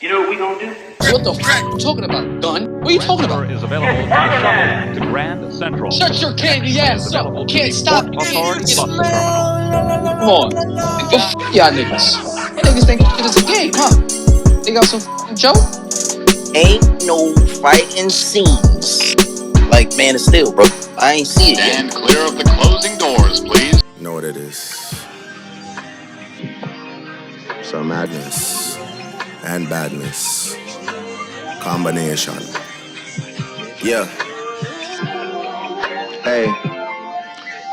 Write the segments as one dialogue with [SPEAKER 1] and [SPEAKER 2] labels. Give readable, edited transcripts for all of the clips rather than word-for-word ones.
[SPEAKER 1] You know what we gonna do?
[SPEAKER 2] What the fuck are you talking about, gun? What are you talking about?
[SPEAKER 3] Is available to shuttle to Grand Central.
[SPEAKER 2] Shut your candy ass up. You can't stop me.
[SPEAKER 3] Authority bus terminal.
[SPEAKER 2] Come on. Go f y'all niggas. You niggas think shit is a game, huh? They got some f***ing joke?
[SPEAKER 4] Ain't no fighting scenes like Man of Steel, bro. I ain't see it yet.
[SPEAKER 5] Stand clear of the closing doors, please.
[SPEAKER 6] You know what it is. Some madness and badness. Combination. Yeah.
[SPEAKER 7] Hey.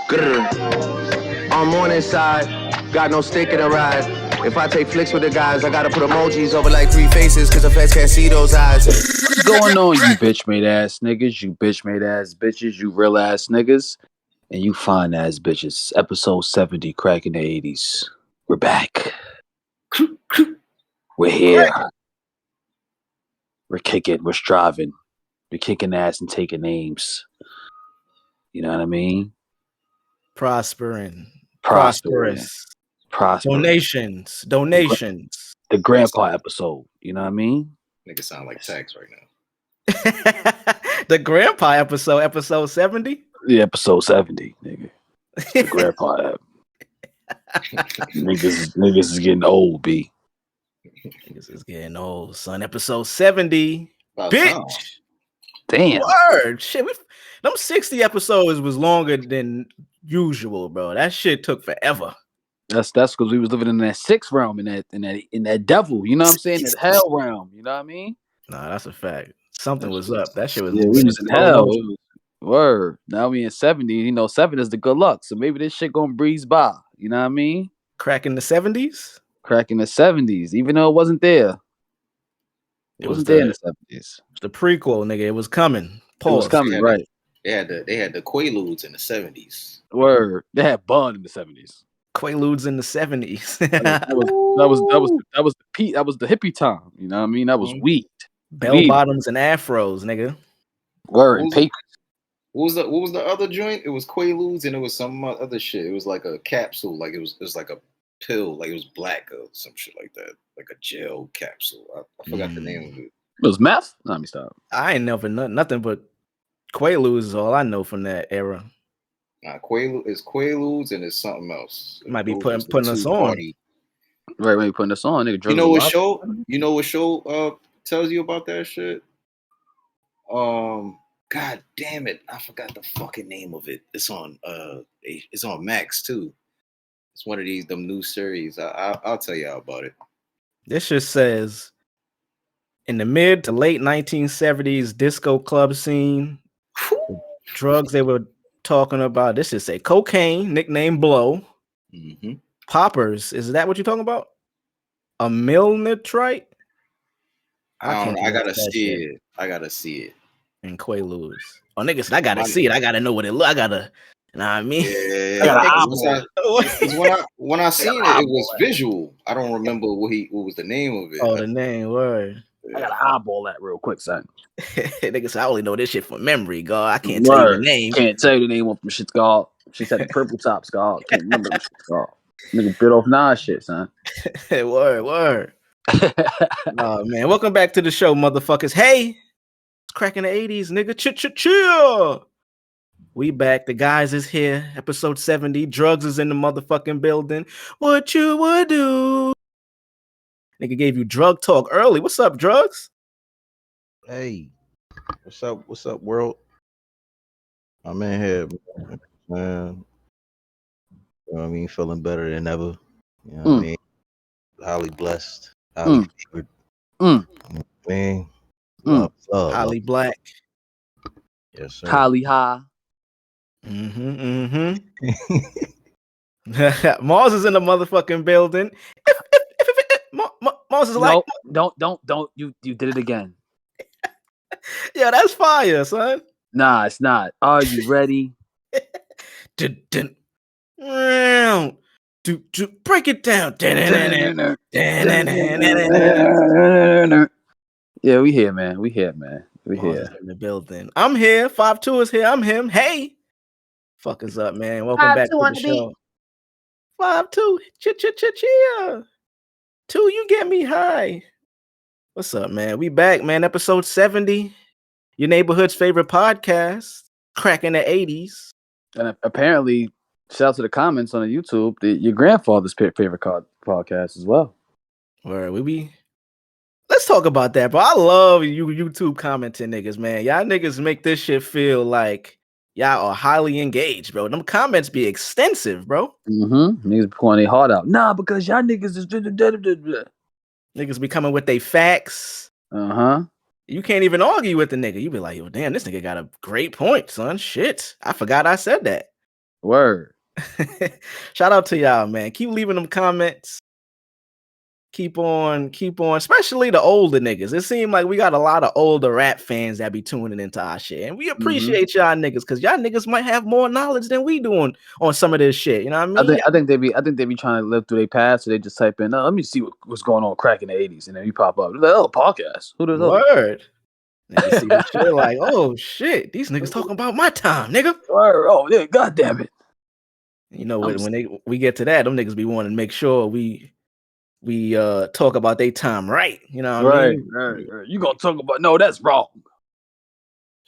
[SPEAKER 7] Grr. On morning side, got no stick in the ride. If I take flicks with the guys, I gotta put emojis over like 3 faces, cause the feds can't see those eyes.
[SPEAKER 8] What's going on, you bitch-made ass niggas, you bitch-made ass bitches, you real ass niggas, and you fine ass bitches. Episode 70, cracking the 80s. We're back. We're here. We're kicking, we're striving. We're kicking ass and taking names. You know what I mean?
[SPEAKER 9] Prosperous.
[SPEAKER 8] Donations. The grandpa episode. You know what I mean?
[SPEAKER 5] Nigga sound like tax right now.
[SPEAKER 9] The grandpa episode 70?
[SPEAKER 8] Yeah, episode 70, nigga. The grandpa app. Niggas is getting old, B.
[SPEAKER 9] Niggas is getting old, son. Episode 70.
[SPEAKER 5] About
[SPEAKER 9] Bitch.
[SPEAKER 5] time.
[SPEAKER 8] Damn.
[SPEAKER 9] Word. Shit, them 60 episodes was longer than usual, bro. That shit took forever.
[SPEAKER 8] That's because we was living in that sixth realm, in that devil, you know what I'm saying? That hell realm, you know what I mean?
[SPEAKER 9] Nah, that's a fact. Something was up. That shit was
[SPEAKER 8] we was in hell. Word. Now we in 70, you know, 7 is the good luck. So maybe this shit gonna breeze by. You know what I mean?
[SPEAKER 9] Cracking the 70s?
[SPEAKER 8] Cracking the 70s, even though it wasn't there. It wasn't there in the 70s.
[SPEAKER 9] The prequel, nigga. It was coming. Pause.
[SPEAKER 8] It was coming, right.
[SPEAKER 5] They had the Quaaludes in the 70s.
[SPEAKER 8] Word. They had Bun in the 70s.
[SPEAKER 9] Quaaludes in the 70s.
[SPEAKER 8] that was the peak. That was the hippie time. You know what I mean? That was weed.
[SPEAKER 9] Bell bottoms and afros, nigga.
[SPEAKER 8] Word and paper.
[SPEAKER 5] What was the other joint? It was Quaaludes and it was some other shit. It was like a capsule, like it was like a pill, like it was black or some shit like that, like a gel capsule. I forgot the name of it.
[SPEAKER 8] It was meth. Let me stop.
[SPEAKER 9] I ain't never nothing but Quaaludes is all I know from that era.
[SPEAKER 5] Nah, Quaaludes and it's something else.
[SPEAKER 9] Might be putting us on.
[SPEAKER 8] Right, maybe putting us on, nigga.
[SPEAKER 5] You know what show tells you about that shit? God damn it, I forgot the fucking name of it. It's on Max too. It's one of them new series. I'll tell y'all about it.
[SPEAKER 9] This just says in the mid to late 1970s disco club scene, drugs they were talking about. This is say cocaine, nicknamed Blow.
[SPEAKER 5] Mm-hmm.
[SPEAKER 9] Poppers. Is that what you're talking about? A milnitrite?
[SPEAKER 5] I gotta see it.
[SPEAKER 9] And Quaaludes. Oh, niggas, I gotta see it. I gotta know what it look. I gotta, you know what I mean?
[SPEAKER 5] Yeah. When I seen it, it was visual. I don't remember what was the name of it.
[SPEAKER 9] Oh, the name, word.
[SPEAKER 8] I gotta eyeball that real quick, son.
[SPEAKER 9] Niggas, I only know this shit from memory, God. I can't tell you the name.
[SPEAKER 8] Can't tell you the name of them shit's called. She said the purple tops called. Can't remember what shit's called. Nigga bit off Nas shit, son.
[SPEAKER 9] Word. Oh man, welcome back to the show, motherfuckers. Hey, it's cracking the 80s, nigga. Chill. We back. The guys is here. Episode 70. Drugs is in the motherfucking building. What you would do? Nigga gave you drug talk early. What's up, Drugs?
[SPEAKER 10] Hey, what's up, world? I'm in here, man. You know what I mean? Feeling better than ever. You know what I mean? Highly blessed. Highly favored. Man. Love.
[SPEAKER 9] Highly black.
[SPEAKER 10] Yes, sir.
[SPEAKER 8] Highly high.
[SPEAKER 9] Mars is in the motherfucking building. Mars is like,
[SPEAKER 8] don't. You did it again.
[SPEAKER 9] Yeah, that's fire, son.
[SPEAKER 8] Nah, it's not. Are you ready?
[SPEAKER 9] Break it down.
[SPEAKER 8] Yeah, we here, man. We here.
[SPEAKER 9] In the building. I'm here. 5'2" is here. I'm him. Hey, fuckers up, man. Welcome back to the show. 5'2", chill. 2, you get me high. What's up, man? We back, man. Episode 70. Your neighborhood's favorite podcast, Cracking the 80s.
[SPEAKER 8] And apparently, shout out to the comments on the YouTube, your grandfather's favorite podcast as well.
[SPEAKER 9] Where let's talk about that, bro. I love you YouTube commenting niggas, man. Y'all niggas make this shit feel like y'all are highly engaged, bro. Them comments be extensive, bro.
[SPEAKER 8] Mm-hmm. Niggas pouring their heart out. Nah, because y'all niggas is
[SPEAKER 9] niggas be coming with they facts.
[SPEAKER 8] Uh-huh.
[SPEAKER 9] You can't even argue with the nigga. You be like, yo, damn, this nigga got a great point, son. Shit. I forgot I said that.
[SPEAKER 8] Word.
[SPEAKER 9] Shout out to y'all, man. Keep leaving them comments. Keep on, especially the older niggas. It seems like we got a lot of older rap fans that be tuning into our shit. And we appreciate y'all niggas because y'all niggas might have more knowledge than we doing on some of this shit. You know what I mean?
[SPEAKER 8] I think they be trying to live through their past, so they just type in, let me see what's going on cracking the 80s, and then you pop up. Like, oh, podcast. Who does that?
[SPEAKER 9] Word. Niggas see this shit like, oh shit, these niggas talking about my time, nigga.
[SPEAKER 8] Word. Oh, yeah, god damn it.
[SPEAKER 9] You know what? When we get to that, them niggas be wanting to make sure we talk about their time right. You know what I mean?
[SPEAKER 8] Right. You gonna talk about that's wrong.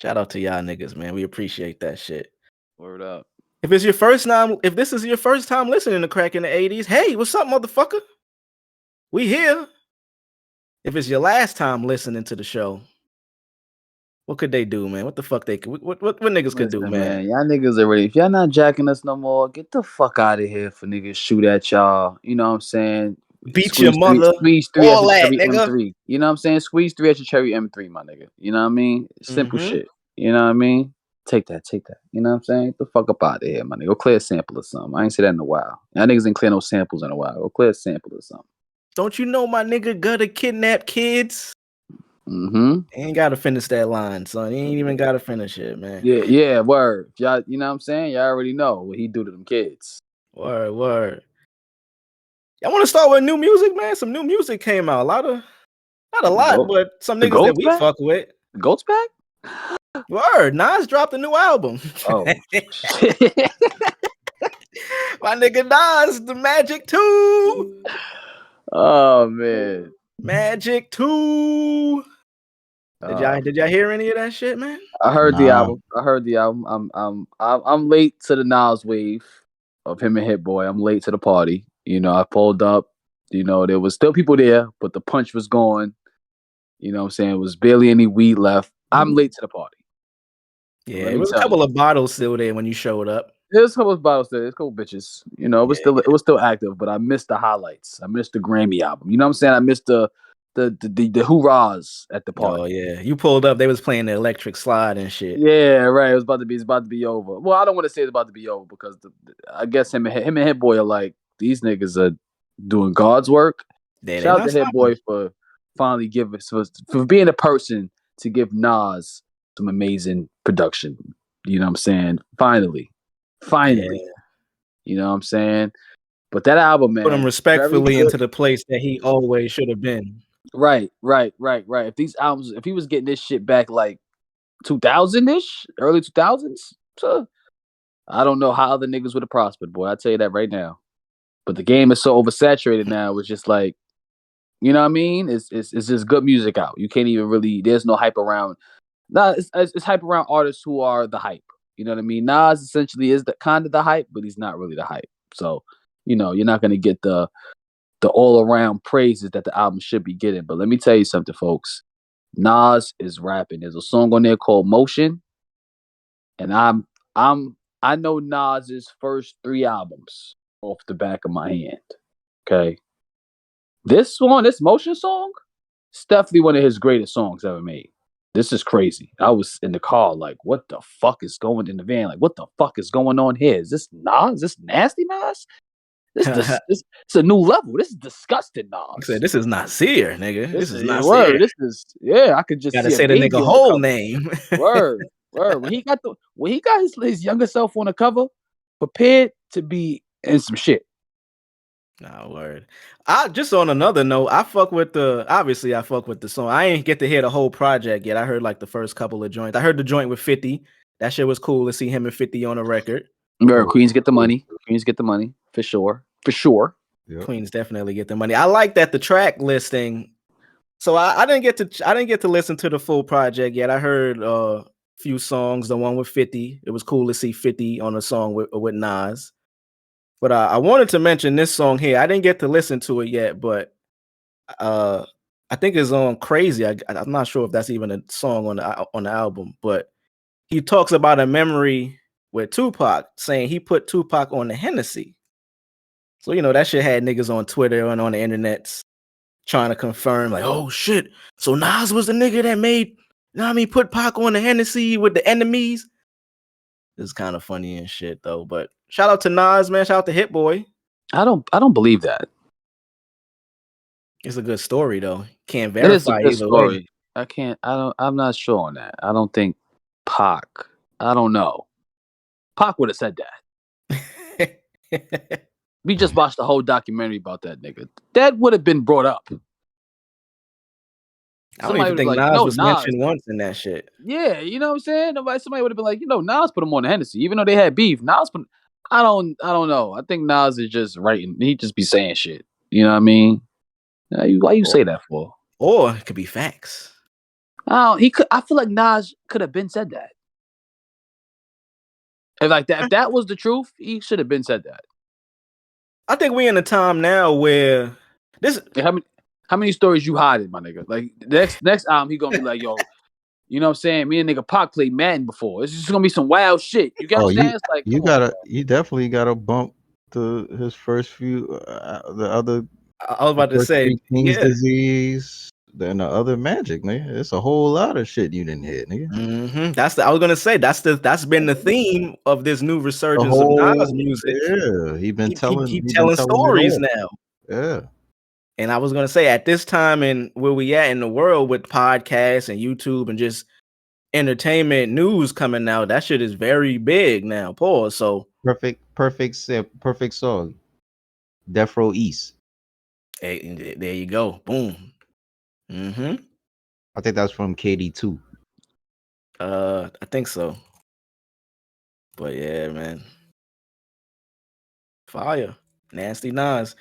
[SPEAKER 9] Shout out to y'all niggas, man. We appreciate that shit.
[SPEAKER 8] Word up.
[SPEAKER 9] If this is your first time listening to Crack in the 80s, hey, what's up, motherfucker? We here. If it's your last time listening to the show, what could they do, man? What the fuck what niggas could do, man?
[SPEAKER 8] Y'all niggas are ready. If y'all not jacking us no more, get the fuck out of here for niggas shoot at y'all. You know what I'm saying?
[SPEAKER 9] Beat your mother.
[SPEAKER 8] Squeeze 3
[SPEAKER 9] all
[SPEAKER 8] at
[SPEAKER 9] that,
[SPEAKER 8] your cherry
[SPEAKER 9] nigga.
[SPEAKER 8] M3. You know what I'm saying? Squeeze 3 at your cherry M3, my nigga. You know what I mean? Simple shit. You know what I mean? Take that. You know what I'm saying? Get the fuck up out of here, my nigga. Go clear a sample or something. I ain't said that in a while. Y'all niggas ain't clear no samples in a while. Go clear a sample or something.
[SPEAKER 9] Don't you know my nigga gotta kidnap kids?
[SPEAKER 8] Mm-hmm.
[SPEAKER 9] Ain't gotta finish that line, son. He ain't even gotta finish it, man.
[SPEAKER 8] Yeah, word. Y'all, you know what I'm saying? Y'all already know what he do to them kids.
[SPEAKER 9] Word. Y'all want to start with new music, man? Some new music came out. Not a lot, but some niggas that we fuck with.
[SPEAKER 8] The Goats back?
[SPEAKER 9] Word. Nas dropped a new album.
[SPEAKER 8] Oh.
[SPEAKER 9] My nigga Nas, the Magic 2.
[SPEAKER 8] Oh man.
[SPEAKER 9] Magic 2. Did y'all hear any of that shit, man?
[SPEAKER 8] I heard the album. I'm late to the Nas wave of him and Hit Boy. I'm late to the party. You know, I pulled up. You know, there was still people there, but the punch was gone. You know what I'm saying? It was barely any weed left. I'm late to the party.
[SPEAKER 9] Yeah, there was a couple of bottles still there when you showed up.
[SPEAKER 8] There's a couple of bottles there. There's a couple bitches. You know, it was still active, but I missed the highlights. I missed the Grammy album. You know what I'm saying? I missed the hoorahs at the party.
[SPEAKER 9] Oh yeah, you pulled up. They was playing the Electric Slide and shit.
[SPEAKER 8] Yeah, right. It's about to be over. Well, I don't want to say it's about to be over because I guess him and Hit Boy are like, these niggas are doing God's work. Shout out to Hit Boy for finally for being a person to give Nas some amazing production. You know what I'm saying? Finally. Yeah. You know what I'm saying? But that album, man,
[SPEAKER 9] put him respectfully into the place that he always should have been.
[SPEAKER 8] Right. If he was getting this shit back like 2000-ish, early 2000s, I don't know how other niggas would have prospered, boy. I tell you that right now. But the game is so oversaturated now. It's just like, you know what I mean? It's just good music out. You can't even really. There's no hype around. Nah, it's hype around artists who are the hype. You know what I mean? Nas essentially is the kind of the hype, but he's not really the hype. So, you know, you're not gonna get the all around praises that the album should be getting. But let me tell you something, folks. Nas is rapping. There's a song on there called Motion, and I know Nas's first 3 albums off the back of my hand. Okay, this Motion song, it's definitely one of his greatest songs ever made. This is crazy. I was in the car like, what the fuck is going in the van? Like, what the fuck is going on here? Is this Nas? Is this nasty Nas? It's a new level. This is disgusting, Nas.
[SPEAKER 9] I said, this is Nasir, nigga. This is Nasir.
[SPEAKER 8] Word. This is I could just
[SPEAKER 9] gotta say the nigga whole name.
[SPEAKER 8] Word. When he got his younger self on the cover, prepared to be in some shit.
[SPEAKER 9] Nah, word. I just on another note, I fuck with the song. I ain't get to hear the whole project yet. I heard like the first couple of joints. I heard the joint with 50. That shit was cool to see him and 50 on a record.
[SPEAKER 8] Queens get the money. Queens get the money for sure.
[SPEAKER 9] Yep. Queens definitely get the money. I like that the track listing So I didn't get to listen to the full project yet. I heard a few songs. The one with 50. It was cool to see 50 on a song with Nas. But I wanted to mention this song here. I didn't get to listen to it yet, but I think it's on Crazy. I'm not sure if that's even a song on the album, but he talks about a memory with Tupac, saying he put Tupac on the Hennessy. So that shit had niggas on Twitter and on the internet trying to confirm, like, oh shit. So Nas was the nigga that made, put Pac on the Hennessy with the enemies. It's kind of funny and shit though. But shout out to Nas, man. Shout out to Hit Boy.
[SPEAKER 8] I don't believe that.
[SPEAKER 9] It's a good story though. Can't
[SPEAKER 8] It is a
[SPEAKER 9] verify
[SPEAKER 8] good
[SPEAKER 9] either
[SPEAKER 8] story. I'm not sure on that. I don't think Pac. I don't know. Pac would have said that. We just watched the whole documentary about that nigga. That would have been brought up.
[SPEAKER 9] I don't even think Nas was mentioned once in that shit.
[SPEAKER 8] Yeah, you know what I'm saying? Somebody would have been like, Nas put him on the Hennessy, even though they had beef. Nas put. I don't know. I think Nas is just writing. He just be saying shit. You know what I mean? Why you say that for?
[SPEAKER 9] Or it could be facts.
[SPEAKER 8] He could. I feel like Nas could have been said that. If that was the truth, he should have been said that.
[SPEAKER 9] I think we in a time now where this.
[SPEAKER 8] How many stories you hiding, my nigga? Like next album, he gonna be like, yo, you know what I'm saying? Me and nigga Pac played Madden before. It's just gonna be some wild shit. You get what I'm saying? It's like
[SPEAKER 10] you definitely gotta bump to his first few the other.
[SPEAKER 9] I was about to say
[SPEAKER 10] King's Disease, then the other Magic, nigga. It's a whole lot of shit you didn't hit, nigga.
[SPEAKER 9] Mm-hmm. I was gonna say that's been the theme of this new resurgence of Nas music.
[SPEAKER 10] Yeah, he
[SPEAKER 9] telling stories now.
[SPEAKER 10] Yeah.
[SPEAKER 9] And I was gonna say at this time and where we at in the world with podcasts and YouTube and just entertainment news coming out, that shit is very big now. Pause. So
[SPEAKER 10] perfect song. Death Row East.
[SPEAKER 9] Hey, there you go. Boom. Mm-hmm.
[SPEAKER 10] I think that's from KD2.
[SPEAKER 9] I think so. But yeah, man. Fire. Nasty Nas.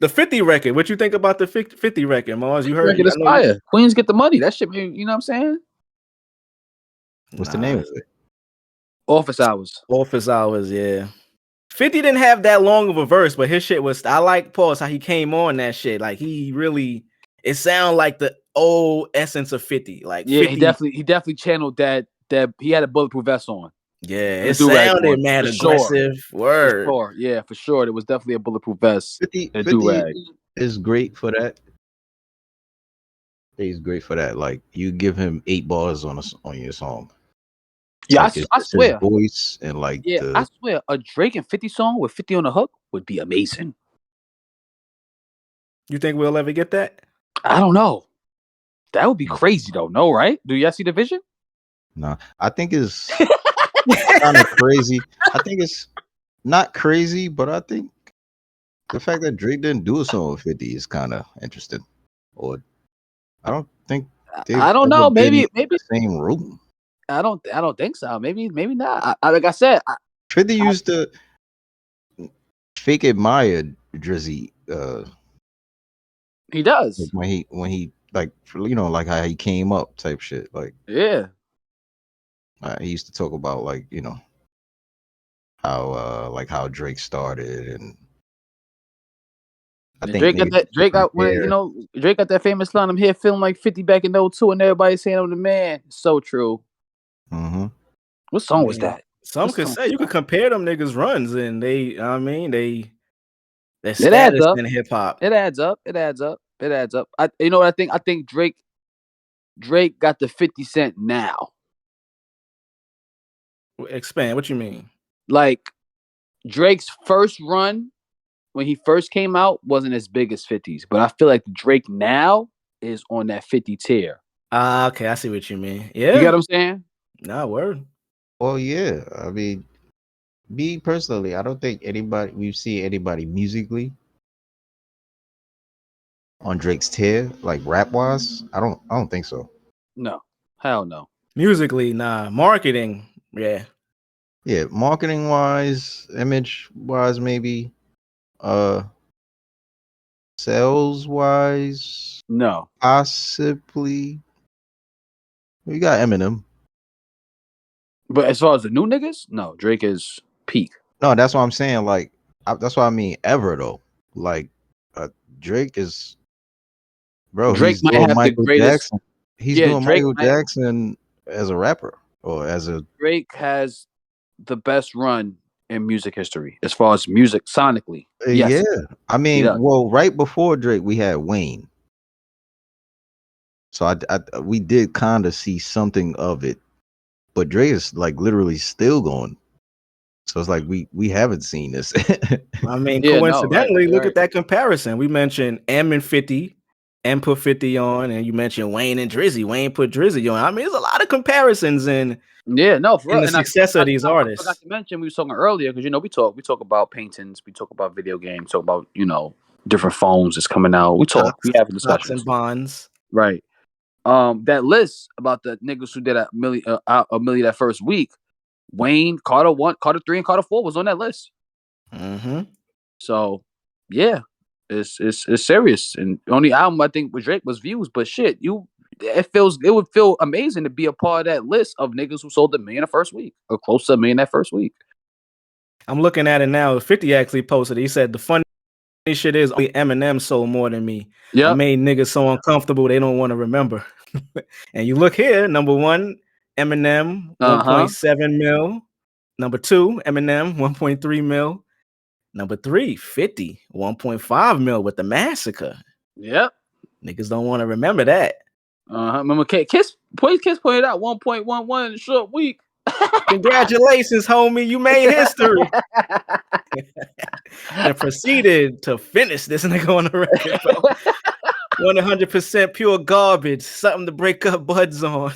[SPEAKER 9] The 50 record. What you think about the 50 record, Mars? You heard
[SPEAKER 8] it? Fire. Queens get the money. That shit, you know what I'm saying?
[SPEAKER 10] What's the name of it?
[SPEAKER 8] Office Hours.
[SPEAKER 9] Office Hours, yeah. 50 didn't have that long of a verse, but his shit was. I like Pause how he came on that shit. Like he really, it sounded like the old essence of 50. Like
[SPEAKER 8] yeah,
[SPEAKER 9] 50,
[SPEAKER 8] he definitely channeled that he had a bulletproof vest on.
[SPEAKER 9] Yeah, it sounded mad aggressive.
[SPEAKER 8] Sure.
[SPEAKER 9] Word.
[SPEAKER 8] For sure. Yeah, for sure. It was definitely a bulletproof vest.
[SPEAKER 10] 50 is great for that. He's great for that. Like you give him 8 bars on your song.
[SPEAKER 8] Yeah,
[SPEAKER 10] like
[SPEAKER 8] I swear.
[SPEAKER 10] His voice and like
[SPEAKER 8] I swear a Drake and 50 song with 50 on the hook would be amazing.
[SPEAKER 9] You think we'll ever get that?
[SPEAKER 8] I don't know. That would be crazy though. No, right? Do y'all see the vision?
[SPEAKER 10] No, I think it's kind of crazy. I think it's not crazy, but I think the fact that Drake didn't do a song with 50 is kind of interesting. Or I don't think
[SPEAKER 8] I don't know. Maybe
[SPEAKER 10] the same room.
[SPEAKER 8] I don't think so. Maybe not. Like I said,
[SPEAKER 10] 50 used to fake admire Drizzy.
[SPEAKER 8] He does
[SPEAKER 10] when he like like how he came up type shit. Like
[SPEAKER 8] yeah,
[SPEAKER 10] he used to talk about like how Drake started and. I think
[SPEAKER 8] Drake got that famous line. I'm here feeling like 50 back in 02 and everybody's saying I'm the man. So true.
[SPEAKER 10] Mm-hmm.
[SPEAKER 8] What song was that?
[SPEAKER 9] Some could say you could compare them niggas runs and their status
[SPEAKER 8] adds up
[SPEAKER 9] in hip hop.
[SPEAKER 8] It adds up. You know what I think? I think Drake got the 50 Cent now.
[SPEAKER 9] Expand. What you mean?
[SPEAKER 8] Like Drake's first run when he first came out wasn't as big as 50's, but I feel like Drake now is on that 50 tier.
[SPEAKER 9] Okay, I see what you mean. Yeah,
[SPEAKER 8] you get what I'm saying?
[SPEAKER 9] Nah, word.
[SPEAKER 10] Well, yeah. I mean, me personally, I don't think we've seen anybody musically on Drake's tier, like rap wise. I don't think so.
[SPEAKER 8] No, hell no.
[SPEAKER 9] Musically, nah. Marketing, yeah.
[SPEAKER 10] Yeah, marketing wise, image wise, maybe. sales wise,
[SPEAKER 8] No.
[SPEAKER 10] possibly. We got Eminem.
[SPEAKER 8] But as far as the new niggas, no, Drake is peak.
[SPEAKER 10] No, that's what I'm saying. Like, that's what I mean. Ever though, like, Drake is, bro.
[SPEAKER 8] Drake
[SPEAKER 10] He's
[SPEAKER 8] might
[SPEAKER 10] doing
[SPEAKER 8] have the
[SPEAKER 10] Michael
[SPEAKER 8] greatest.
[SPEAKER 10] Jackson. He's
[SPEAKER 8] Yeah,
[SPEAKER 10] doing Michael Jackson as a rapper or as a.
[SPEAKER 8] Drake has the best run in music history as far as music sonically. Yes.
[SPEAKER 10] Yeah. I mean, well, right before Drake, we had Wayne. So we did kind of see something of it, but Drake is like literally still going. So it's like we haven't seen this.
[SPEAKER 9] I mean,
[SPEAKER 8] Yeah, no,
[SPEAKER 9] coincidentally,
[SPEAKER 8] right,
[SPEAKER 9] look
[SPEAKER 8] right.
[SPEAKER 9] at that comparison. We mentioned M and 50, M put 50 on, and you mentioned Wayne and Drizzy. Wayne put Drizzy on. I mean, there's a lot of comparisons in
[SPEAKER 8] no, for real.
[SPEAKER 9] the
[SPEAKER 8] And
[SPEAKER 9] success of these
[SPEAKER 8] I
[SPEAKER 9] artists.
[SPEAKER 8] forgot to mention we were talking earlier because we talk about paintings, we talk about video games, talk about different phones that's coming out. We have
[SPEAKER 9] Stocks
[SPEAKER 8] discussions,
[SPEAKER 9] and bonds.
[SPEAKER 8] right? That list about the niggas who did a million that first week. Wayne, Carter 1, Carter 3, and Carter 4 was on that list.
[SPEAKER 9] Mm-hmm.
[SPEAKER 8] So, yeah, it's serious. And the only album I think with Drake was Views, but shit, it would feel amazing to be a part of that list of niggas who sold $1 million the first week or close to $1 million that first week.
[SPEAKER 9] I'm looking at it now. 50 actually posted. He said the funny shit is only Eminem sold more than me.
[SPEAKER 8] Yeah,
[SPEAKER 9] I made niggas so uncomfortable they don't want to remember. And you look here, number 1, Eminem, 1.7 mil. Number 2, Eminem, 1.3 mil. Number 3, 50, 1.5 mil with the massacre.
[SPEAKER 8] Yep.
[SPEAKER 9] Niggas don't want to remember that.
[SPEAKER 8] Remember Kiss pointed out 1.11 in a short week.
[SPEAKER 9] Congratulations, homie. You made history. And proceeded to finish this nigga on the record, bro. 100% pure garbage. Something to break up buds on.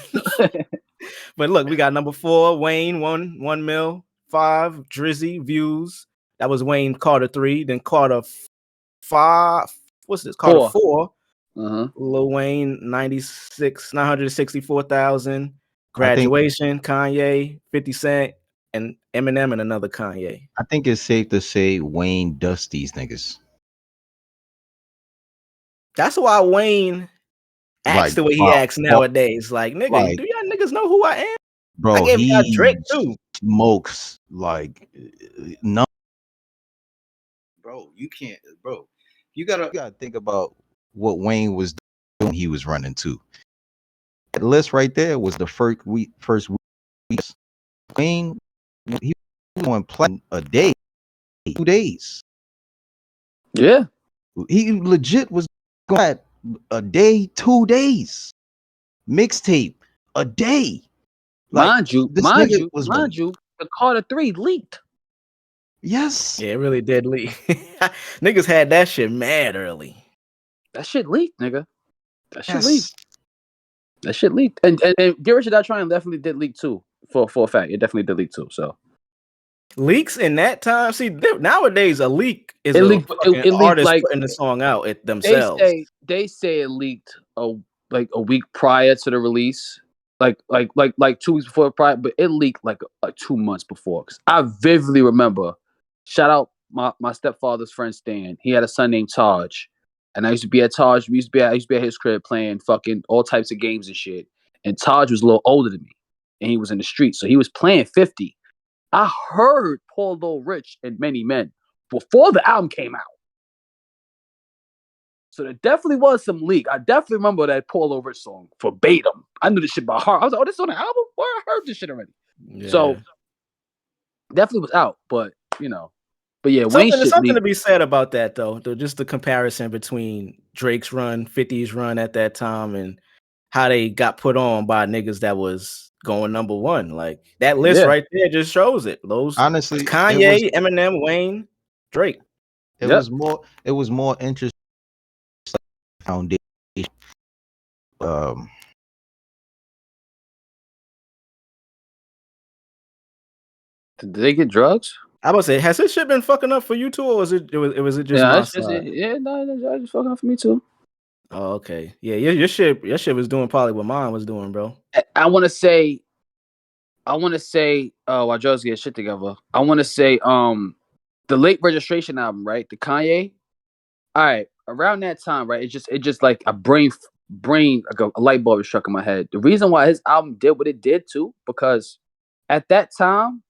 [SPEAKER 9] But look, we got number 4, Wayne, 1 mil. 5, Drizzy, Views. That was Wayne. Carter 3. Then Carter 5. What's this? Carter 4. Lil Wayne, 964,000. Graduation, Kanye, 50 Cent, and Eminem, and another Kanye.
[SPEAKER 10] I think it's safe to say Wayne dusts these niggas.
[SPEAKER 9] That's why Wayne acts the way he acts nowadays. Like, nigga, do y'all niggas know who I am?
[SPEAKER 10] Bro,
[SPEAKER 9] I gave y'all Drake too.
[SPEAKER 10] Smokes like no.
[SPEAKER 5] Bro, you can't, bro. You gotta
[SPEAKER 10] think about what Wayne was doing. He was running too. That list right there was the first week. Wayne, he was going playing a day, 2 days.
[SPEAKER 8] Yeah,
[SPEAKER 10] he legit was going a day, 2 days. Mixtape a day.
[SPEAKER 8] Like, mind you, the Carter 3 leaked.
[SPEAKER 10] Yes.
[SPEAKER 9] Yeah, it really did leak. Niggas had that shit mad early.
[SPEAKER 8] That shit leaked, nigga. That shit leaked. And Get Rich or Die Trying definitely did leak too. For a fact. It definitely did leak too. So
[SPEAKER 9] leaks in that time. See, nowadays a leak is
[SPEAKER 8] it leaked
[SPEAKER 9] artist
[SPEAKER 8] like
[SPEAKER 9] putting the song out themselves.
[SPEAKER 8] They say it leaked a week prior to the release. Like 2 weeks before prior, but it leaked like 2 months before. Cause I vividly remember. Shout out my stepfather's friend Stan. He had a son named Taj, and I used to be at Taj. I used to be at his crib playing fucking all types of games and shit. And Taj was a little older than me, and he was in the street, so he was playing 50. I heard Poor Little Rich and Many Men before the album came out. So there definitely was some leak. I definitely remember that Poor Little Rich song verbatim. I knew this shit by heart. I was like, oh, this is on the album? Where I heard this shit already. Yeah. So definitely was out, but But yeah, Wayne
[SPEAKER 9] there's something to be said about that though. Just the comparison between Drake's run, 50's run at that time, and how they got put on by niggas that was going number 1. Like that list right there just shows it. Those
[SPEAKER 10] honestly,
[SPEAKER 9] Kanye, Eminem, Wayne, Drake.
[SPEAKER 10] It was more interesting foundation.
[SPEAKER 8] Did they get drugs?
[SPEAKER 9] I would say, has this shit been fucking up for you too, or was it just my side?
[SPEAKER 8] No, just fucking up for me too.
[SPEAKER 9] Oh, okay. Yeah, your shit was doing probably what mine was doing, bro.
[SPEAKER 8] I want to say, while Joe's getting shit together, I want to say, the Late Registration album, right? The Kanye. All right, around that time, right? It just like a brain like a light bulb was struck in my head. The reason why his album did what it did too, because at that time,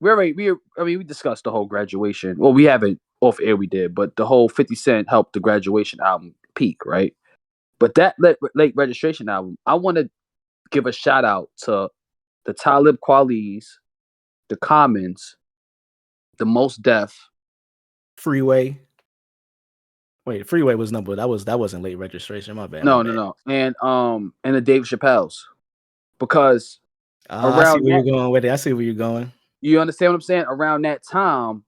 [SPEAKER 8] we discussed the whole graduation. Well, we haven't off air, we did, but the whole 50 Cent helped the graduation album peak, right? But that late registration album, I want to give a shout out to the Talib Kweli's, the Commons, the Most Def,
[SPEAKER 9] Freeway. Wait, Freeway was number. That wasn't late registration. My bad.
[SPEAKER 8] no, and the Dave Chappelle's, because
[SPEAKER 9] I see
[SPEAKER 8] around
[SPEAKER 9] where
[SPEAKER 8] that,
[SPEAKER 9] you're going with it. I see where you're going.
[SPEAKER 8] you understand what I'm saying? Around that time,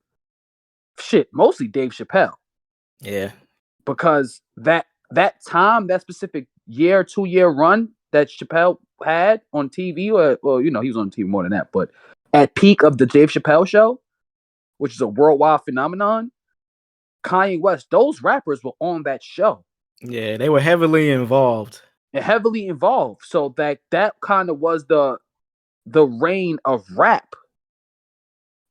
[SPEAKER 8] shit, mostly Dave Chappelle,
[SPEAKER 9] Yeah.
[SPEAKER 8] because that that specific year, 2 year run that Chappelle had on TV, or he was on TV more than that, but at peak of the Dave Chappelle show, which is a worldwide phenomenon, Kanye West, those rappers were on that show.
[SPEAKER 9] Yeah, they were heavily involved.
[SPEAKER 8] Heavily involved. So that kind of was the reign of rap.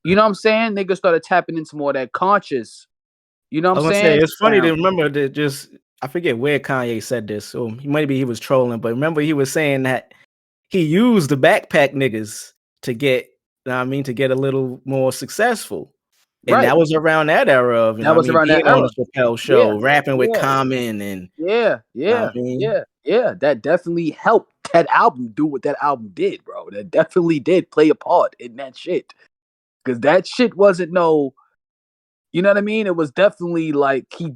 [SPEAKER 8] You know what I'm saying? Niggas started tapping into more of that conscious. You know what I'm saying?
[SPEAKER 9] It's funny to remember that I forget where Kanye said this. So maybe he was trolling, but remember he was saying that he used the backpack niggas to get, to get a little more successful. And
[SPEAKER 8] Right.
[SPEAKER 9] that was around that era of,
[SPEAKER 8] That was around
[SPEAKER 9] being
[SPEAKER 8] that
[SPEAKER 9] on
[SPEAKER 8] era.
[SPEAKER 9] the Chappelle show,
[SPEAKER 8] Yeah,
[SPEAKER 9] rapping with
[SPEAKER 8] yeah.
[SPEAKER 9] Common and
[SPEAKER 8] Yeah. That definitely helped that album do what that album did, bro. That definitely did play a part in that shit. Because that shit wasn't no, you know what I mean? It was definitely like he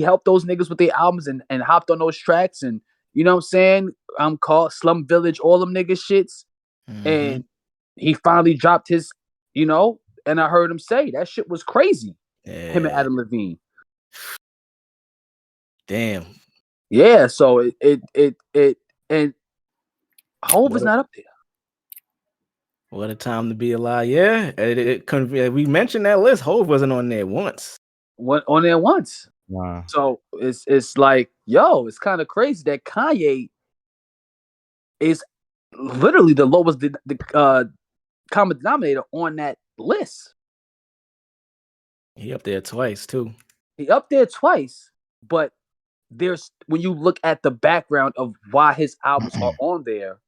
[SPEAKER 8] helped those niggas with their albums and hopped on those tracks, and you know what I'm saying? I'm called Slum Village, all them niggas shits. And he finally dropped his, and I heard him say that shit was crazy.
[SPEAKER 9] Yeah.
[SPEAKER 8] Him and Adam Levine.
[SPEAKER 9] Damn.
[SPEAKER 8] Yeah, so it and Hov is not up there.
[SPEAKER 9] What a time to be alive. Yeah. We mentioned that list. Hov wasn't on there once.
[SPEAKER 8] On there once.
[SPEAKER 10] Wow.
[SPEAKER 8] So it's like, yo, it's kind of crazy that Kanye is literally the lowest the common denominator on that list.
[SPEAKER 9] He up there twice too.
[SPEAKER 8] He up there twice, but there's when you look at the background of why his albums are on there,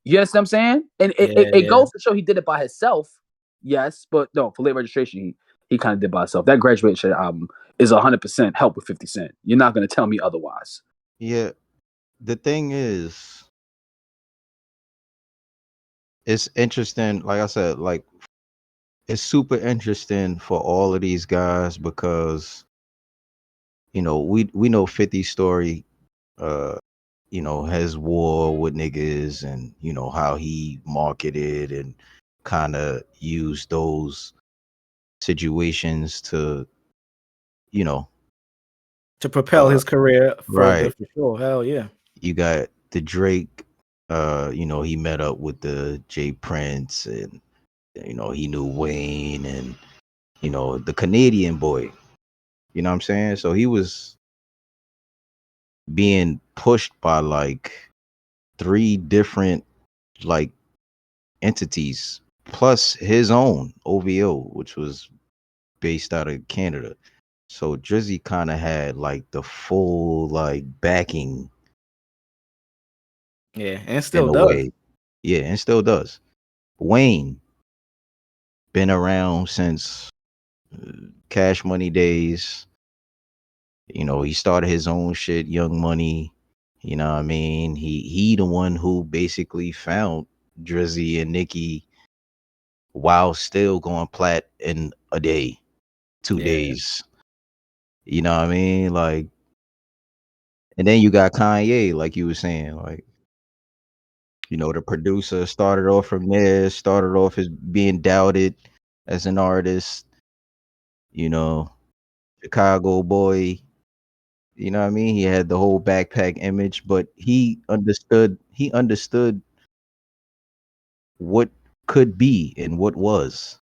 [SPEAKER 8] you understand what I'm saying? And it goes to show he did it by himself, yes, but no, for late registration, he kind of did by himself. That graduation album is 100% help with 50 Cent. You're not going to tell me otherwise.
[SPEAKER 10] Yeah. The thing is, it's interesting. Like I said, it's super interesting for all of these guys because, we know 50's story, his war with niggas and, how he marketed and kind of used those situations to,
[SPEAKER 9] to propel his career further,
[SPEAKER 10] right.
[SPEAKER 9] for sure. Hell yeah.
[SPEAKER 10] You got the Drake, he met up with the J Prince and, he knew Wayne and, the Canadian boy, you know what I'm saying? So he was being pushed by like 3 different like entities plus his own OVO, which was based out of Canada. So Drizzy kind of had like the full like backing.
[SPEAKER 9] Yeah, and still
[SPEAKER 10] in a
[SPEAKER 9] does.
[SPEAKER 10] way. Yeah, and still does. Wayne been around since Cash Money days. He started his own shit, Young Money. You know what I mean? He the one who basically found Drizzy and Nicki while still going plat in a day, 2 days. You know what I mean? Like, and then you got Kanye, like you were saying, like, the producer started off from there, started off as being doubted as an artist, Chicago boy. You know what I mean? He had the whole backpack image, but he understood what could be and what was.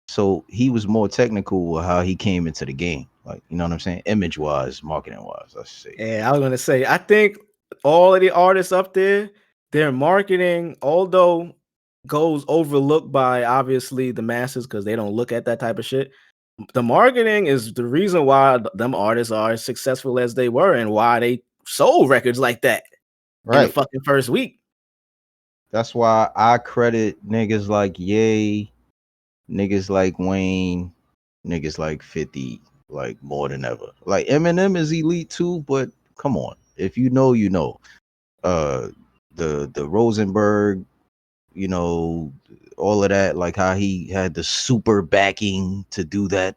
[SPEAKER 10] So he was more technical with how he came into the game. Like, you know what I'm saying? Image wise, marketing wise, I should say.
[SPEAKER 9] Yeah, I was gonna say, I think all of the artists up there, their marketing, although goes overlooked by obviously the masses because they don't look at that type of shit. the marketing is the reason why them artists are as successful as they were and why they sold records like that in the
[SPEAKER 10] Right.
[SPEAKER 9] fucking first week.
[SPEAKER 10] That's why I credit niggas like Ye, niggas like Wayne, niggas like 50, like more than ever. Like Eminem is elite too, but come on. If you know, you know. The Rosenberg, you know, all of that, like how he had the super backing to do that.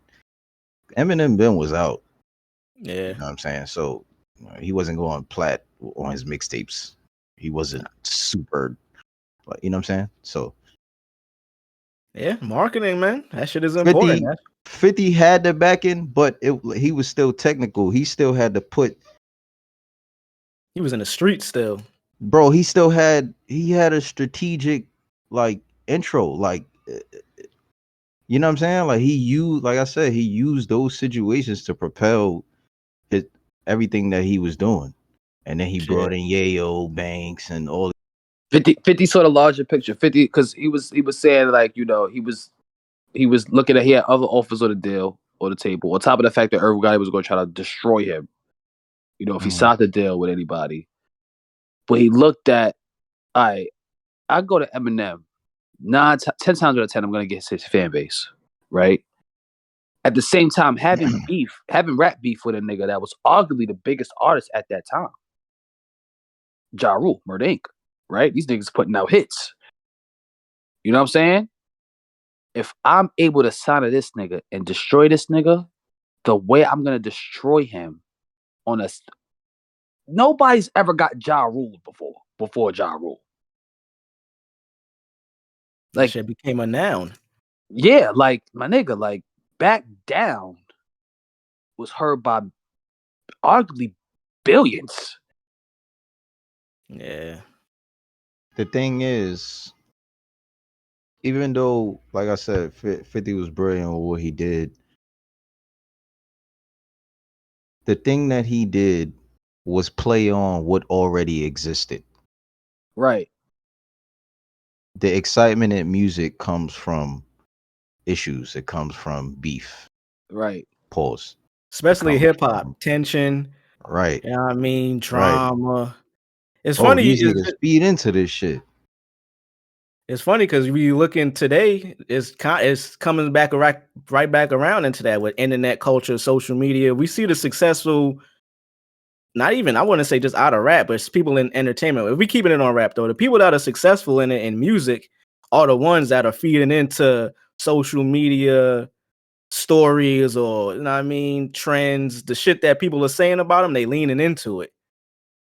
[SPEAKER 10] Eminem Ben was out.
[SPEAKER 9] Yeah.
[SPEAKER 10] You know what I'm saying? So he wasn't going plat on his mixtapes. He wasn't super, like, you know what I'm saying? So
[SPEAKER 9] Yeah, marketing, man. That shit is
[SPEAKER 10] 50,
[SPEAKER 9] important.
[SPEAKER 10] 50 had the backing, but he was still technical. He still had to put,
[SPEAKER 9] He was in the street still.
[SPEAKER 10] bro, he had a strategic like intro. Like, you know what I'm saying? Like like I said, he used those situations to propel everything that he was doing. And then he brought in Yayo, Banks, and all.
[SPEAKER 8] 50 saw the larger picture. 50 because he was saying, like, you know, he was looking at, he had other offers on the deal or the table. On top of the fact that Irv Gotti was going to try to destroy him, you know, if he signed the deal with anybody. But he looked at, all right, I go to Eminem 10 times out of 10, I'm going to get his fan base, right? At the same time, having rap beef with a nigga that was arguably the biggest artist at that time, Ja Rule, Murder Inc., right? These niggas putting out hits. You know what I'm saying? If I'm able to sign to this nigga and destroy this nigga, the way I'm going to destroy him on a... Nobody's ever got Ja Rule before Ja Rule.
[SPEAKER 9] Like, that shit became a noun.
[SPEAKER 8] Yeah, like, my nigga, like, Back Down was heard by arguably billions.
[SPEAKER 9] Yeah.
[SPEAKER 10] The thing is, even though, like I said, 50 was brilliant with what he did, the thing that he did was play on what already existed.
[SPEAKER 8] Right.
[SPEAKER 10] The excitement in music comes from issues. It comes from beef.
[SPEAKER 8] Right.
[SPEAKER 10] Pause.
[SPEAKER 9] Especially hip hop. Tension.
[SPEAKER 10] Right.
[SPEAKER 9] You know what I mean? Drama.
[SPEAKER 10] Right.
[SPEAKER 9] It's funny.
[SPEAKER 10] These niggas feed into this shit.
[SPEAKER 9] It's funny because when you look in today, it's coming back right back around into that with internet culture, social media. We see the successful, not even, I wouldn't say just out of rap, but it's people in entertainment. If we keeping it on rap though, the people that are successful in it in music are the ones that are feeding into social media stories, or, you know what I mean, trends, the shit that people are saying about them, they leaning into it.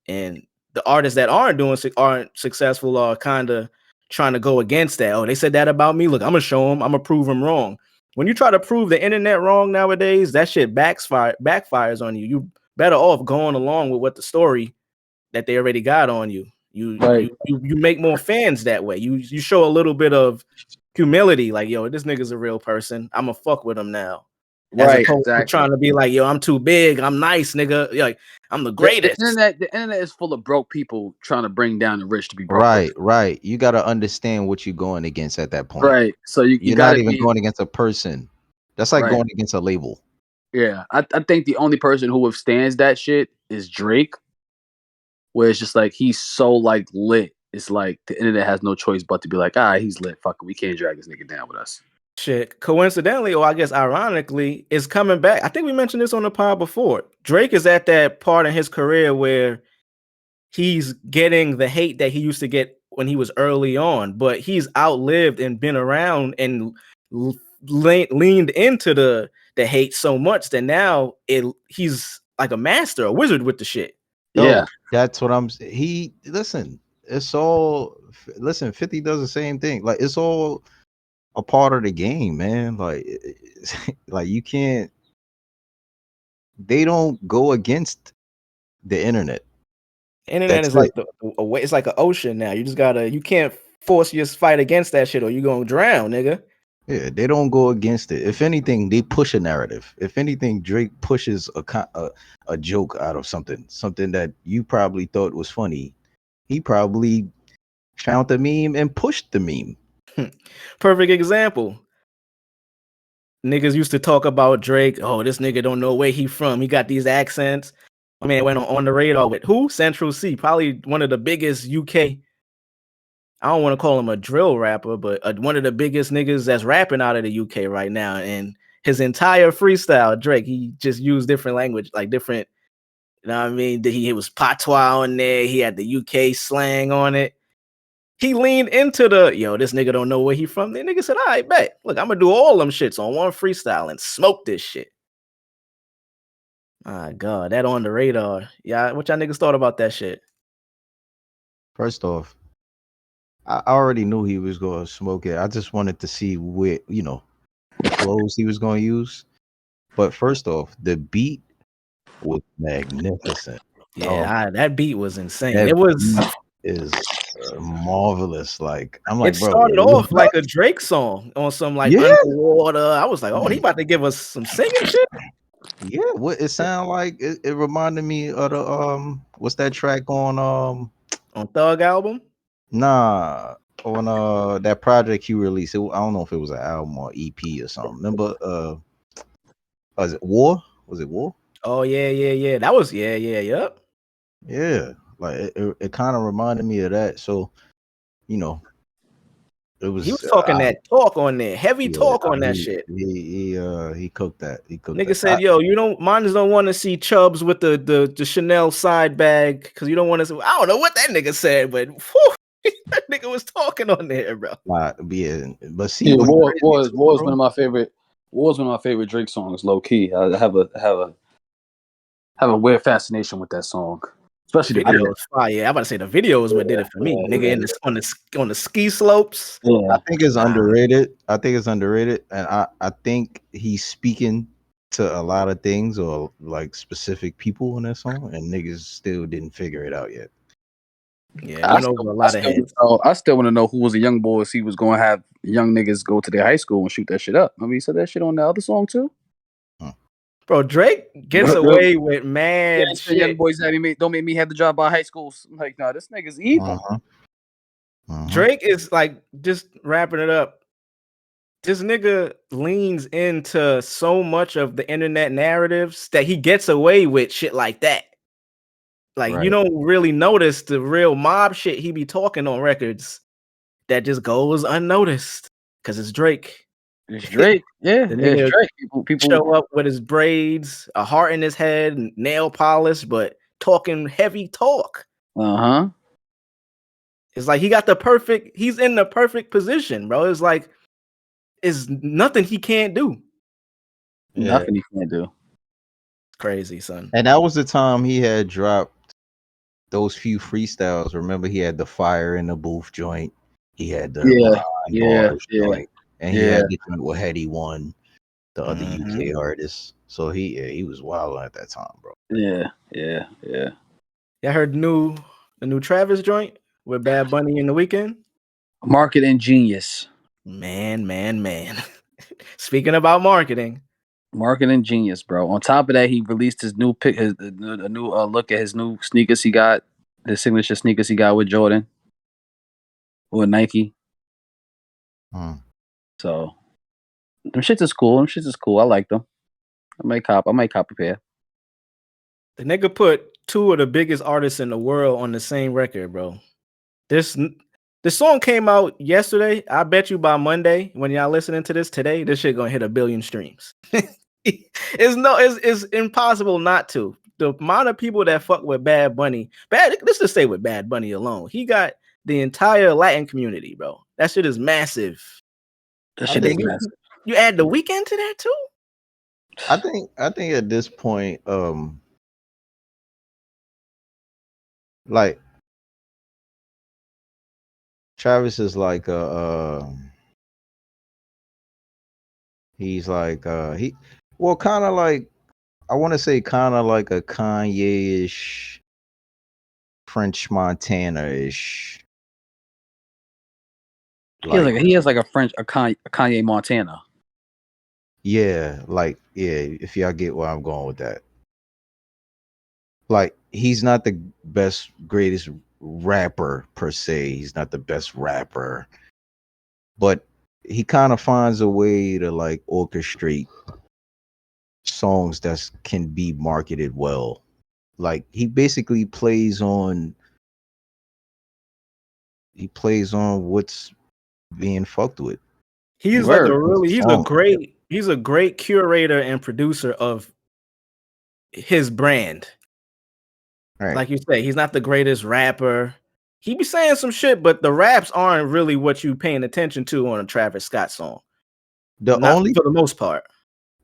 [SPEAKER 9] And the artists that aren't successful are kind of trying to go against that. Oh, they said that about me. Look, I'm gonna show them. I'm gonna prove them wrong. When you try to prove the internet wrong nowadays, that shit backfires on you. You better off going along with what the story that they already got on you. You make more fans that way. You show a little bit of humility, like, yo, this nigga's a real person. I'm gonna fuck with him now. As opposed to trying to be like, yo, I'm too big, I'm nice, nigga. Like, I'm the greatest.
[SPEAKER 8] The internet is full of broke people trying to bring down the rich to be broke.
[SPEAKER 10] Right. You got to understand what you're going against at that point.
[SPEAKER 8] Right. So you're
[SPEAKER 10] not even going against a person. That's like going against a label.
[SPEAKER 8] Yeah. I think the only person who withstands that shit is Drake, where it's just like he's so like lit. It's like the internet has no choice but to be like, he's lit. Fuck it, we can't drag this nigga down with us.
[SPEAKER 9] Shit, coincidentally, or I guess ironically, is coming back. I think we mentioned this on the pod before. Drake is at that part in his career where he's getting the hate that he used to get when he was early on, but he's outlived and been around and leaned into the hate so much that now he's like a master, a wizard with the shit.
[SPEAKER 10] Yeah, that's what I'm. It's all. Listen, 50 does the same thing. Like, it's all a part of the game, man. Like, like you can't. They don't go against the internet.
[SPEAKER 9] Internet is like it's like an ocean now. You just you can't force your fight against that shit or you're gonna drown, nigga.
[SPEAKER 10] Yeah, they don't go against it. If anything, they push a narrative. If anything, Drake pushes a joke out of something that you probably thought was funny. He probably found the meme and pushed the meme.
[SPEAKER 9] Perfect example. niggas used to talk about Drake. Oh, this nigga don't know where he from. He got these accents. My man went on the radar with who? Central Cee, probably one of the biggest UK. I don't want to call him a drill rapper, but one of the biggest niggas that's rapping out of the UK right now. And his entire freestyle, Drake, he just used different language, like different. You know what I mean? He was patois on there. He had the UK slang on it. He leaned into this nigga don't know where he from. The nigga said, all right, bet. Look, I'm going to do all them shits on one freestyle and smoke this shit. My God, that on the radar. Yeah, what y'all niggas thought about that shit?
[SPEAKER 10] First off, I already knew he was going to smoke it. I just wanted to see what flows he was going to use. But first off, the beat was magnificent.
[SPEAKER 9] Yeah, that beat was insane.
[SPEAKER 10] That
[SPEAKER 9] It was
[SPEAKER 10] beat is marvelous. Like I'm like,
[SPEAKER 9] it
[SPEAKER 10] bro,
[SPEAKER 9] started off like a Drake song on some like
[SPEAKER 10] Yeah.
[SPEAKER 9] underwater. I was like, oh, he about to give us some singing shit.
[SPEAKER 10] yeah. What it sounded like? It reminded me of the what's that track on
[SPEAKER 9] Thug album?
[SPEAKER 10] Nah, on that project he released. I don't know if it was an album or EP or something. Remember was it War? Was it War?
[SPEAKER 9] Oh yeah. That was yep.
[SPEAKER 10] Yeah, like it kind of reminded me of that. So, it was.
[SPEAKER 9] He was talking that talk on there, heavy talk on that
[SPEAKER 10] he,
[SPEAKER 9] shit.
[SPEAKER 10] He cooked that. He cooked.
[SPEAKER 9] Nigga
[SPEAKER 10] that.
[SPEAKER 9] said, "Yo, you don't want to see Chubbs with the Chanel side bag because you don't want to." I don't know what that nigga said, but whew, that nigga was talking on there, bro.
[SPEAKER 10] Yeah, but see,
[SPEAKER 8] War is one of my favorite. War's one of my favorite Drake songs, low key. I have a weird fascination with that song, especially the video.
[SPEAKER 9] Yeah, I'm about to say the video is what did it for me, nigga. On the ski slopes.
[SPEAKER 8] Yeah.
[SPEAKER 10] I think it's underrated. And I think he's speaking to a lot of things or like specific people in that song, and niggas still didn't figure it out yet.
[SPEAKER 9] Yeah, went over a lot of heads.
[SPEAKER 8] I still want to know who was a young boy. He was going to have young niggas go to their high school and shoot that shit up. I mean, he said that shit on the other song too.
[SPEAKER 9] Bro, Drake gets away with mad shit.
[SPEAKER 8] Young boys don't make me have to drop by high school. I'm like, nah, this nigga's evil.
[SPEAKER 9] Drake is like just wrapping it up. This nigga leans into so much of the internet narratives that he gets away with shit like that. Like you don't really notice the real mob shit he be talking on records that just goes unnoticed because it's Drake.
[SPEAKER 8] It's Drake, yeah.
[SPEAKER 9] The nigga
[SPEAKER 8] it's Drake. People
[SPEAKER 9] show up with his braids, a heart in his head, and nail polish, but talking heavy talk. It's like he's in the perfect position, bro. It's like it's nothing he can't do.
[SPEAKER 8] Nothing he can't do.
[SPEAKER 9] Crazy, son.
[SPEAKER 10] And that was the time he had dropped those few freestyles. Remember, he had the fire in the booth joint. He had the joint, and he had the joint with Henny One, the other UK artist. So he was wild at that time, bro.
[SPEAKER 8] Yeah.
[SPEAKER 9] I heard the new Travis joint with Bad Bunny in the Weeknd.
[SPEAKER 8] Marketing genius.
[SPEAKER 9] Man. Speaking about marketing
[SPEAKER 8] genius, bro. On top of that, he released his new look at his new sneakers he got, the signature sneakers he got with Jordan or Nike. So them shits is cool. I like them. I might cop a pair.
[SPEAKER 9] The nigga put two of the biggest artists in the world on the same record, bro. This song came out yesterday. I bet you by Monday, when y'all listening to this today, this shit gonna hit 1 billion streams. It's impossible not to. The amount of people that fuck with Bad Bunny, let's just say with Bad Bunny alone, he got the entire Latin community, bro. That shit is massive.
[SPEAKER 8] That shit is massive.
[SPEAKER 9] You add the Weeknd to that too?
[SPEAKER 10] I think at this point, like Travis is like he's like kind of like, I want to say kind of like a Kanye-ish, French Montana-ish.
[SPEAKER 8] He has like a Kanye Montana.
[SPEAKER 10] Yeah, if y'all get where I'm going with that. Like, he's not the best, greatest rapper per se. He's not the best rapper. But he kind of finds a way to like orchestrate songs that can be marketed well. Like he basically plays on what's being fucked with.
[SPEAKER 9] He's like
[SPEAKER 8] Word.
[SPEAKER 9] he's a great curator and producer of his brand.
[SPEAKER 10] Right.
[SPEAKER 9] Like you say, he's not the greatest rapper. He be saying some shit, but the raps aren't really what you paying attention to on a Travis Scott song.
[SPEAKER 10] The
[SPEAKER 9] Not
[SPEAKER 10] only
[SPEAKER 9] for the most part.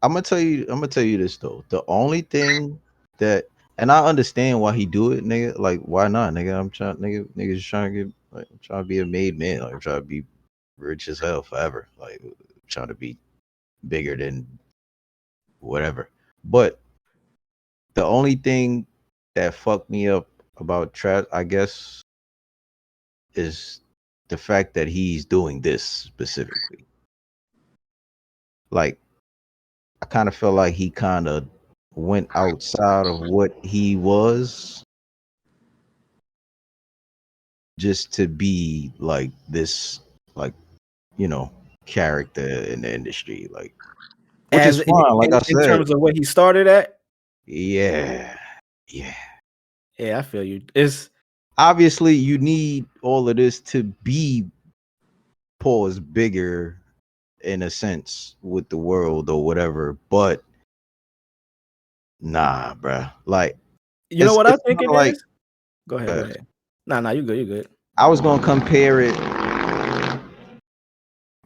[SPEAKER 10] I'm gonna tell you this though. The only thing that, and I understand why he do it, nigga. Like, why not, nigga? Niggas just trying to get, like, I'm trying to be a made man. Like, I'm trying to be rich as hell forever. Like, I'm trying to be bigger than whatever. But the only thing that fucked me up about Trav, I guess, is the fact that he's doing this specifically. Like, I kind of feel like he kind of went outside of what he was just to be like this, like, you know, character in the industry, like, which
[SPEAKER 9] As
[SPEAKER 10] is fine. Like I
[SPEAKER 9] in
[SPEAKER 10] said,
[SPEAKER 9] terms of what he started at.
[SPEAKER 10] yeah.
[SPEAKER 9] Yeah, I feel you. It's
[SPEAKER 10] Obviously, you need all of this to be pause bigger in a sense with the world or whatever, but nah, bruh. Like,
[SPEAKER 9] you know what I
[SPEAKER 10] it's
[SPEAKER 9] think
[SPEAKER 10] kind
[SPEAKER 9] it
[SPEAKER 10] of like,
[SPEAKER 9] is? Go ahead. Nah, you good, you good.
[SPEAKER 10] I was gonna compare it.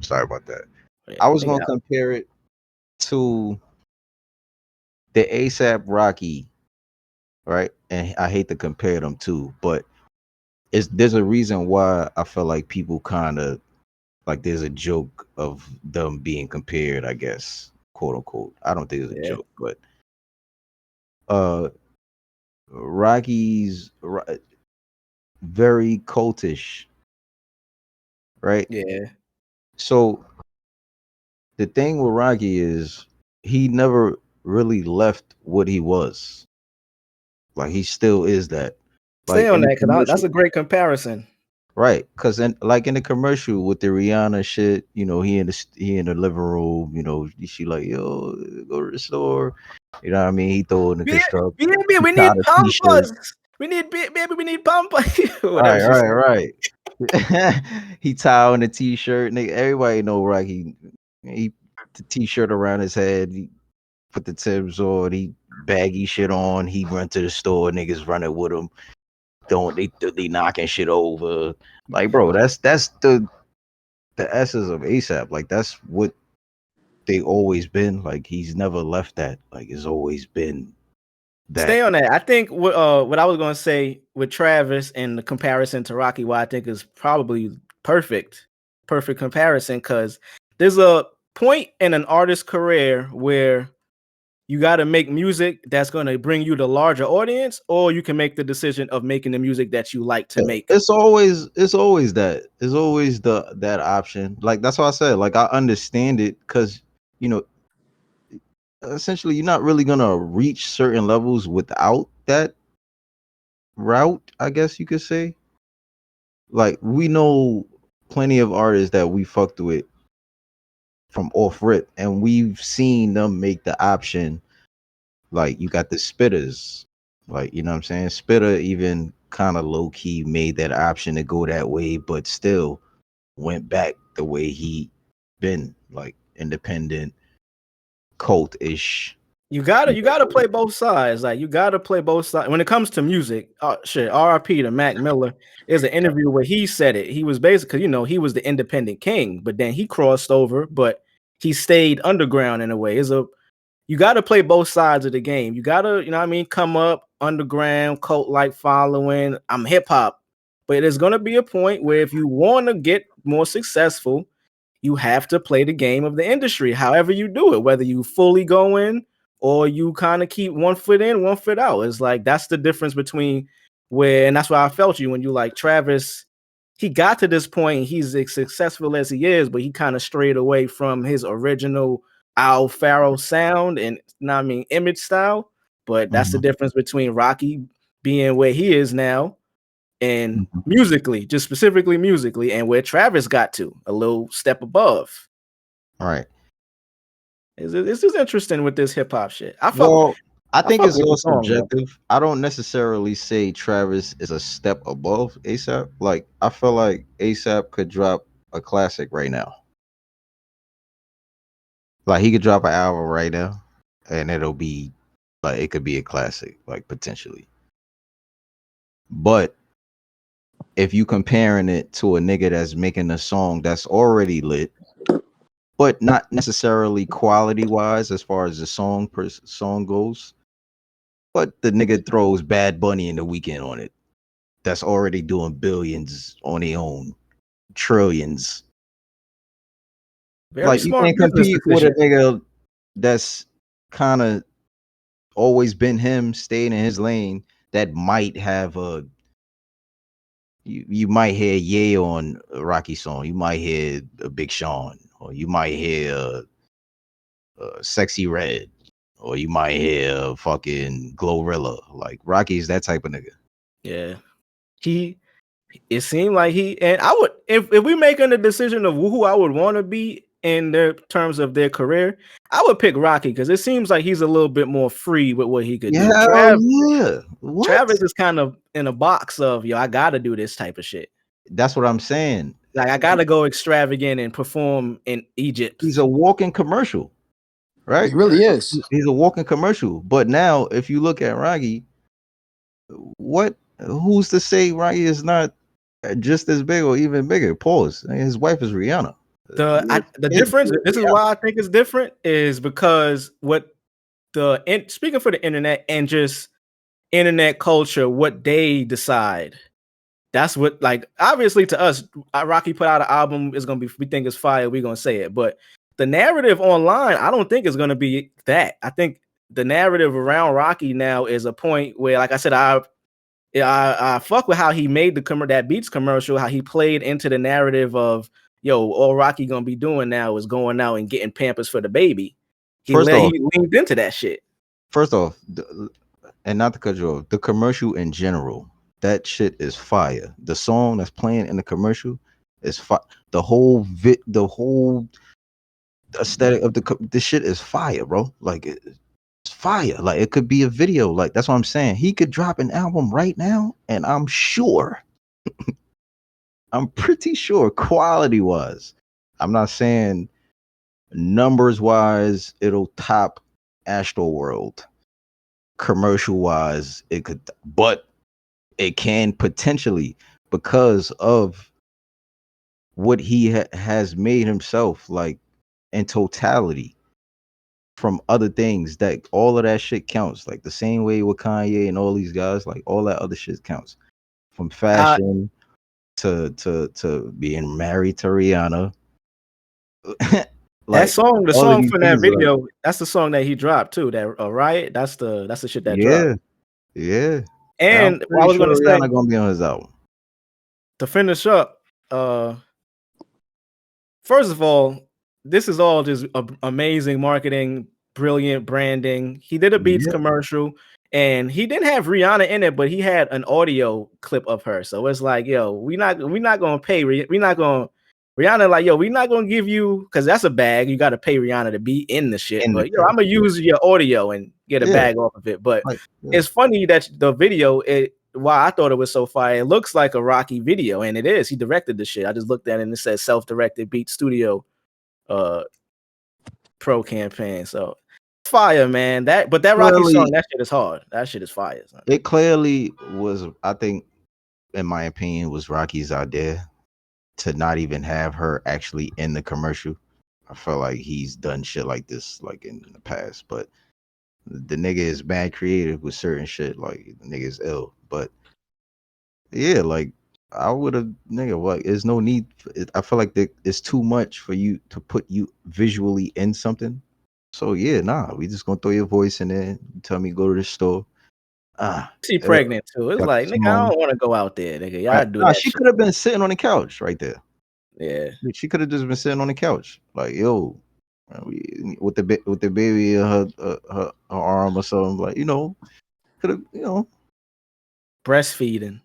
[SPEAKER 10] Sorry about that.
[SPEAKER 9] Yeah,
[SPEAKER 10] I was
[SPEAKER 9] take it
[SPEAKER 10] gonna
[SPEAKER 9] out.
[SPEAKER 10] compare it to the ASAP Rocky, right? And I hate to compare them too, but there's a reason why I feel like people kind of like there's a joke of them being compared, I guess, quote unquote. I don't think it's a
[SPEAKER 9] Yeah.
[SPEAKER 10] joke, but Rocky's very cultish, right?
[SPEAKER 9] Yeah.
[SPEAKER 10] So the thing with Rocky is he never really left what he was. Like he still is that.
[SPEAKER 9] Stay
[SPEAKER 10] Like
[SPEAKER 9] on
[SPEAKER 10] in the
[SPEAKER 9] that because that's
[SPEAKER 10] commercial,
[SPEAKER 9] a great comparison.
[SPEAKER 10] right? Because in the commercial with the Rihanna shit, you know, he in the living room, you know, she like, yo, go to the store. You know what I mean? He throw in the construct.
[SPEAKER 9] Baby,
[SPEAKER 10] He
[SPEAKER 9] we
[SPEAKER 10] tied
[SPEAKER 9] need
[SPEAKER 10] a t-shirt.
[SPEAKER 9] pampers. We need pampers. Whatever
[SPEAKER 10] Right,
[SPEAKER 9] she said.
[SPEAKER 10] right, right. He tie on the t-shirt. Nigga, everybody know Rocky. He the t-shirt around his head. He put the Timbs on. He baggy shit on. He run to the store. Niggas running with him. They knocking shit over. Like, bro, that's the essence of ASAP. Like, that's what they always been. Like, he's never left that. Like, it's always been that.
[SPEAKER 9] Stay on that. I think what I was gonna say with Travis and the comparison to Rocky, why I think is probably perfect comparison, because there's a point in an artist's career where you got to make music that's going to bring you the larger audience, or you can make the decision of making the music that you like to make.
[SPEAKER 10] It's always that. It's always that option. Like, that's why I said, like, I understand it because, you know, essentially you're not really gonna reach certain levels without that route, I guess you could say. Like, we know plenty of artists that we fucked with from off rip, and we've seen them make the option. Like, you got the spitters, like, you know what I'm saying? Spitter even kind of low key made that option to go that way, but still went back the way he been, like, independent, cult-ish.
[SPEAKER 9] You gotta play both sides. Like, you gotta play both sides when it comes to music. Shit, RIP to Mac Miller. There's an interview where he said it. He was basically, you know, he was the independent king, but then he crossed over, but he stayed underground in a way. You got to play both sides of the game. You got to, you know what I mean, come up underground, cult like following. I'm hip hop. But there's going to be a point where if you want to get more successful, you have to play the game of the industry, however you do it, whether you fully go in or you kind of keep one foot in, one foot out. It's like that's the difference between and that's why I felt you when you like Travis. He got to this point, he's as successful as he is, but he kind of strayed away from his original Al Faro sound and image style. But that's the difference between Rocky being where he is now and musically, just specifically musically, and where Travis got to a little step above.
[SPEAKER 10] All right.
[SPEAKER 9] It's just interesting with this hip hop shit. I
[SPEAKER 10] think
[SPEAKER 9] fuck
[SPEAKER 10] it's
[SPEAKER 9] with
[SPEAKER 10] all
[SPEAKER 9] the song,
[SPEAKER 10] subjective. I don't necessarily say Travis is a step above ASAP. Like, I feel like ASAP could drop a classic right now. Like, he could drop an album right now, and it'll be like, it could be a classic, like, potentially. But if you comparing it to a nigga that's making a song that's already lit, but not necessarily quality wise as far as the song goes, but the nigga throws Bad Bunny and the Weeknd on it, that's already doing billions on their own, trillions.
[SPEAKER 9] Very
[SPEAKER 10] Like, you
[SPEAKER 9] smart
[SPEAKER 10] can't
[SPEAKER 9] business
[SPEAKER 10] compete with a
[SPEAKER 9] decision.
[SPEAKER 10] nigga that's kind of always been him, staying in his lane, that might have a you might hear Ye on a Rocky song, you might hear a Big Sean, or you might hear Sexy Red, or you might hear fucking Glorilla. Like, Rocky's that type of nigga.
[SPEAKER 9] Yeah. It seemed like and I would, if we making a decision of who I would want to be in their terms of their career, I would pick Rocky because it seems like he's a little bit more free with what he could do.
[SPEAKER 10] Yeah. What?
[SPEAKER 9] Travis is kind of in a box of, yo, I gotta do this type of shit.
[SPEAKER 10] That's what I'm saying.
[SPEAKER 9] Like, I gotta go extravagant and perform in Egypt.
[SPEAKER 10] He's a walking commercial, right?
[SPEAKER 2] He really is.
[SPEAKER 10] He's a walking commercial. But now, if you look at Rocky, who's to say Rocky is not just as big or even bigger? Pause. His wife is Rihanna.
[SPEAKER 9] The difference, this is why I think it's different, is because speaking for the internet and just internet culture, what they decide. That's what, like, obviously to us, Rocky put out an album, is gonna be, we think it's fire, we're gonna say it. But the narrative online, I don't think is gonna be that. I think the narrative around Rocky now is a point where, like I said, I fuck with how he made that Beats commercial, how he played into the narrative of, yo, all Rocky gonna be doing now is going out and getting Pampers for the baby. He leaned into that shit.
[SPEAKER 10] First off, and not to cut you off, the commercial in general, that shit is fire. The song that's playing in the commercial is fire. The whole aesthetic of the shit is fire, bro. Like, it's fire. Like, it could be a video. Like, that's what I'm saying. He could drop an album right now, and I'm sure, I'm pretty sure, quality wise, I'm not saying numbers wise, it'll top Astroworld. Commercial wise, it could, but it can potentially, because of what he has made himself, like, in totality, from other things, that all of that shit counts. Like, the same way with Kanye and all these guys, like, all that other shit counts, from fashion to being married to Rihanna.
[SPEAKER 9] Like, the song from that video, that's the song that he dropped too. That Riot, that's the shit that dropped.
[SPEAKER 10] Yeah.
[SPEAKER 9] And I was gonna say,
[SPEAKER 10] Rihanna gonna be on his album.
[SPEAKER 9] To finish up, first of all, this is all just amazing marketing, brilliant branding. He did a Beats commercial, and he didn't have Rihanna in it, but he had an audio clip of her. So it's like, yo, we're not gonna pay. We're not gonna. Rihanna, like, yo, we're not gonna give you, because that's a bag. You got to pay Rihanna to be in the shit. But yo, I'm gonna use your audio and get a bag off of it. But it's funny that the video, why I thought it was so fire. It looks like a Rocky video, and it is. He directed the shit. I just looked at it and it says self-directed Beat Studio pro campaign. So fire, man. That Rocky song, that shit is hard. That shit is fire. Son.
[SPEAKER 10] It clearly was, I think, in my opinion, was Rocky's idea to not even have her actually in the commercial. I feel like he's done shit like this, like, in the past, but the nigga is mad creative with certain shit. Like, the nigga is ill, but yeah, like, I would have, nigga, what? There's no need. I feel like it's too much for you to put you visually in something. So yeah, nah, we just gonna throw your voice in there. Tell me go to the store.
[SPEAKER 9] She pregnant too. It's like, nigga, I don't want to go out there, nigga. Y'all do that.
[SPEAKER 10] She could have been sitting on the couch right there.
[SPEAKER 9] Yeah,
[SPEAKER 10] she could have just been sitting on the couch, like, yo, with the baby in her arm or something. Like, could have,
[SPEAKER 9] breastfeeding.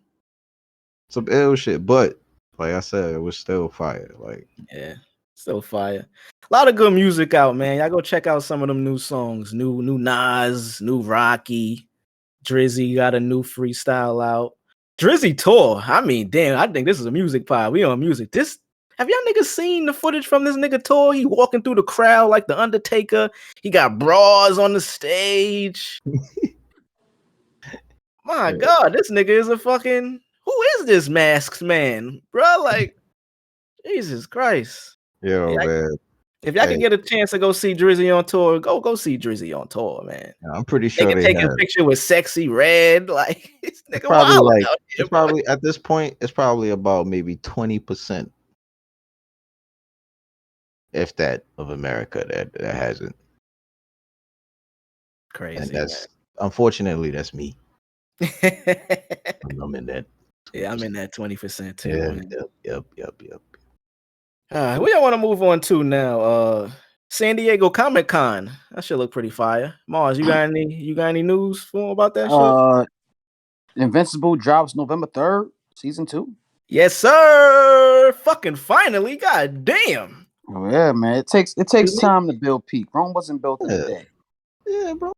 [SPEAKER 10] some ill shit. But like I said, it was still fire. Like
[SPEAKER 9] Yeah, still fire. A lot of good music out, man. Y'all go check out some of them new songs. New Nas, new Rocky. Drizzy got a new freestyle out. Drizzy tour. I mean, damn, I think this is a music pod. We on music. This have y'all niggas seen the footage from this nigga tour? He walking through the crowd like the Undertaker. He got bras on the stage. My God, this nigga is a fucking. Who is this masked man, bro? Like, Jesus Christ.
[SPEAKER 10] yo, man.
[SPEAKER 9] If y'all can get a chance to go see Drizzy on tour, go see Drizzy on tour, man.
[SPEAKER 10] I'm pretty
[SPEAKER 9] They
[SPEAKER 10] sure
[SPEAKER 9] can
[SPEAKER 10] they
[SPEAKER 9] take
[SPEAKER 10] have.
[SPEAKER 9] a picture with Sexy Red, like this nigga
[SPEAKER 10] Probably
[SPEAKER 9] wild
[SPEAKER 10] like
[SPEAKER 9] out here,
[SPEAKER 10] it's probably at this point it's probably about maybe 20%, if that, of America that hasn't.
[SPEAKER 9] crazy.
[SPEAKER 10] And that's unfortunately that's me. I'm in that.
[SPEAKER 9] Yeah, I'm in that 20% too.
[SPEAKER 10] Yeah,
[SPEAKER 9] Man.
[SPEAKER 10] yep.
[SPEAKER 9] We don't want to move on to now. San Diego Comic Con. That should look pretty fire. Mars, you got any news about that shit?
[SPEAKER 8] Invincible drops November 3rd, season 2.
[SPEAKER 9] Yes, sir. Fucking finally, god damn.
[SPEAKER 8] Oh yeah, man. It takes time to build peak. Rome wasn't built in a day.
[SPEAKER 10] Yeah, bro.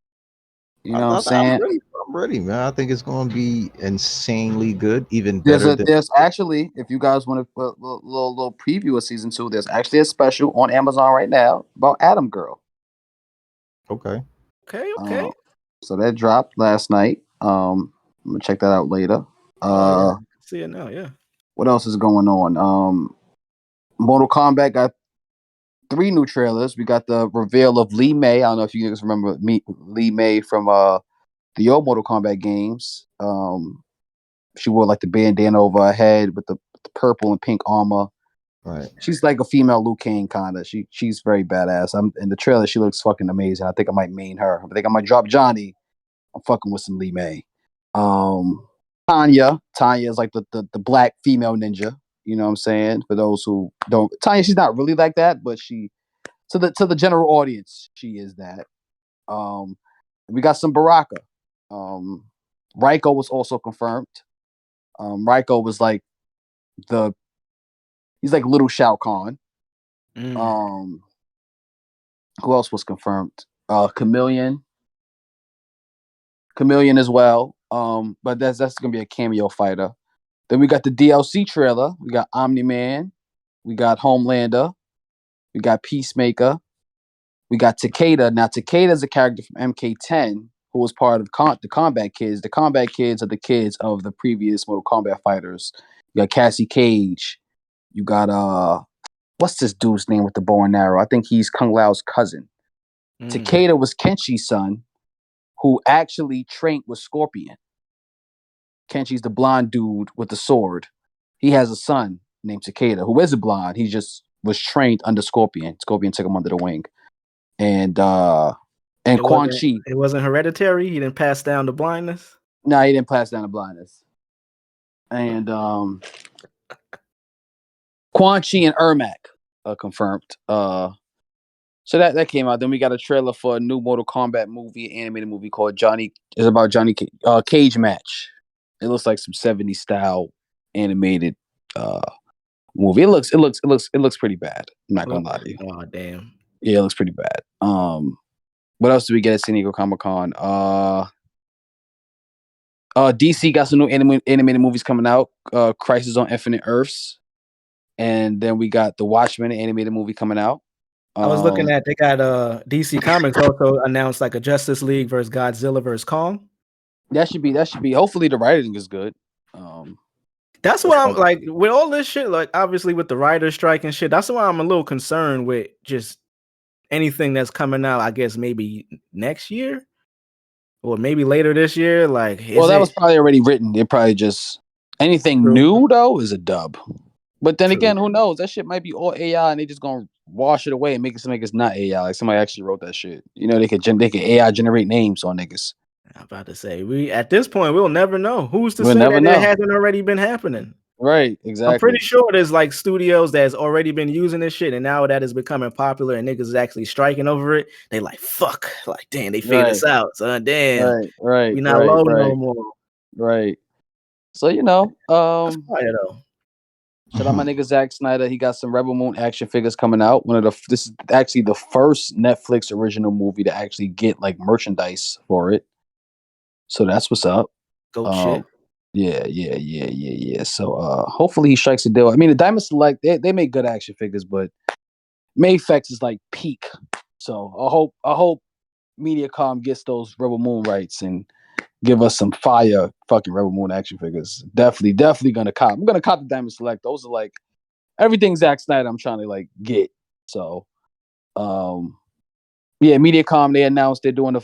[SPEAKER 8] You know what I'm saying?
[SPEAKER 10] I'm ready, man. I think it's going to be insanely good, even better.
[SPEAKER 8] There's actually, if you guys want to put a little preview of season 2, there's actually a special on Amazon right now about Atom Girl.
[SPEAKER 10] Okay.
[SPEAKER 8] So that dropped last night. I'm gonna check that out later.
[SPEAKER 9] See it now, yeah.
[SPEAKER 8] What else is going on? Mortal Kombat got 3 new trailers. We got the reveal of Lee May. I don't know if you guys remember Lee May from the old Mortal Kombat games. She wore like the bandana over her head with the purple and pink armor.
[SPEAKER 10] Right.
[SPEAKER 8] She's like a female Liu Kang kind of. She's very badass. In the trailer, she looks fucking amazing. I think I might main her. I think I might drop Johnny. I'm fucking with some Lee May. Tanya is like the black female ninja. You know what I'm saying? For those who don't, Tanya, she's not really like that, but she to the general audience, she is that. We got some Baraka. Raiko was also confirmed. Raiko was like he's like little Shao Kahn. Who else was confirmed? Chameleon as well. But that's gonna be a cameo fighter. Then we got the DLC trailer. We got Omni-Man. We got Homelander. We got Peacemaker. We got Takeda. Now Takeda is a character from MK10 who was part of the Combat Kids. The Combat Kids are the kids of the previous Mortal Kombat fighters. You got Cassie Cage. You got what's this dude's name with the bow and arrow? I think he's Kung Lao's cousin. Takeda was Kenshi's son, who actually trained with Scorpion. Kenshi's the blonde dude with the sword. He has a son named Takeda, who isn't blonde. He just was trained under Scorpion. Scorpion took him under the wing. And Quan Chi.
[SPEAKER 9] It wasn't hereditary. He didn't pass down the blindness.
[SPEAKER 8] No, he didn't pass down the blindness. And Quan Chi and Ermac are confirmed. So that came out. Then we got a trailer for a new Mortal Kombat movie, animated movie called Johnny. It's about Johnny Cage Match. It looks like some 70s style animated movie. It looks pretty bad. I'm not gonna lie to you.
[SPEAKER 9] Oh damn.
[SPEAKER 8] Yeah, it looks pretty bad. What else do we get at San Diego Comic-Con? DC got some new animated movies coming out. Crisis on Infinite Earths. And then we got the Watchmen animated movie coming out.
[SPEAKER 9] I was looking at, they got DC Comics also announced like a Justice League versus Godzilla versus Kong.
[SPEAKER 8] That should be. Hopefully the writing is good.
[SPEAKER 9] That's why I'm like, with all this shit, like obviously with the writer's strike and shit, that's why I'm a little concerned with just anything that's coming out, I guess maybe next year or maybe later this year. Like,
[SPEAKER 8] that was probably already written. It probably just anything new though is a dub. But then again, who knows? That shit might be all AI and they just gonna wash it away and make it seem like it's not AI. Like somebody actually wrote that shit. You know, they could AI generate names on niggas.
[SPEAKER 9] I'm about to say, we at this point we'll never know. Who's to say that it hasn't already been happening?
[SPEAKER 8] Right, exactly.
[SPEAKER 9] I'm pretty sure there's like studios that's already been using this shit, and now that is becoming popular, and niggas is actually striking over it. They like fuck, like damn, they figured us out. So damn,
[SPEAKER 8] right.
[SPEAKER 9] We not low no more.
[SPEAKER 8] Right. So
[SPEAKER 9] That's fire though.
[SPEAKER 8] shout out my nigga Zack Snyder. He got some Rebel Moon action figures coming out. This is actually the first Netflix original movie to actually get like merchandise for it. So that's what's up.
[SPEAKER 9] Shit.
[SPEAKER 8] Yeah. So hopefully he strikes a deal. I mean, the Diamond Select, they make good action figures, but Mayfex is like peak. So I hope Mediacom gets those Rebel Moon rights and give us some fire fucking Rebel Moon action figures. Definitely gonna cop. I'm gonna cop the Diamond Select. Those are like everything Zack Snyder I'm trying to like get. So yeah, Mediacom, they announced they're doing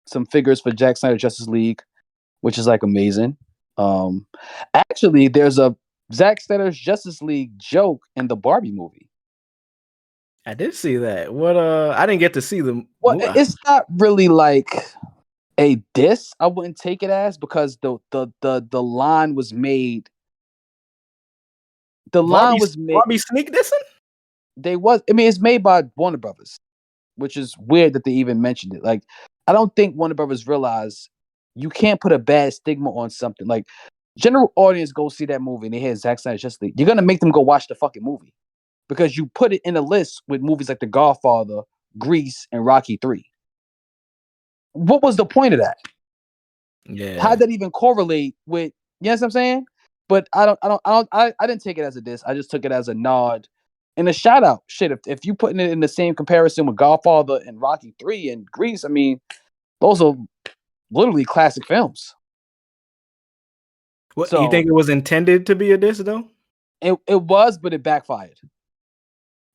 [SPEAKER 8] some figures for Zack Snyder Justice League, which is like amazing. Actually, there's a Zack Snyder's Justice League joke in the Barbie movie.
[SPEAKER 9] I did see that. What I didn't get to see the
[SPEAKER 8] Well, it's not really like a diss. I wouldn't take it as, because the line was made. The line was made.
[SPEAKER 9] Barbie sneak dissing?
[SPEAKER 8] I mean, it's made by Warner Brothers, which is weird that they even mentioned it. Like, I don't think Warner Brothers realized you can't put a bad stigma on something. Like, general audience go see that movie and they hear Zack Snyder's Justice League. You're gonna make them go watch the fucking movie because you put it in a list with movies like The Godfather, Grease, and Rocky 3. What was the point of that?
[SPEAKER 9] Yeah.
[SPEAKER 8] How'd that even correlate with? You know what I'm saying? But I didn't take it as a diss. I just took it as a nod and a shout out. Shit, if you putting it in the same comparison with Godfather and Rocky 3 and Grease, I mean, those are literally classic films.
[SPEAKER 9] What, you think it was intended to be a diss though?
[SPEAKER 8] It was, but it backfired.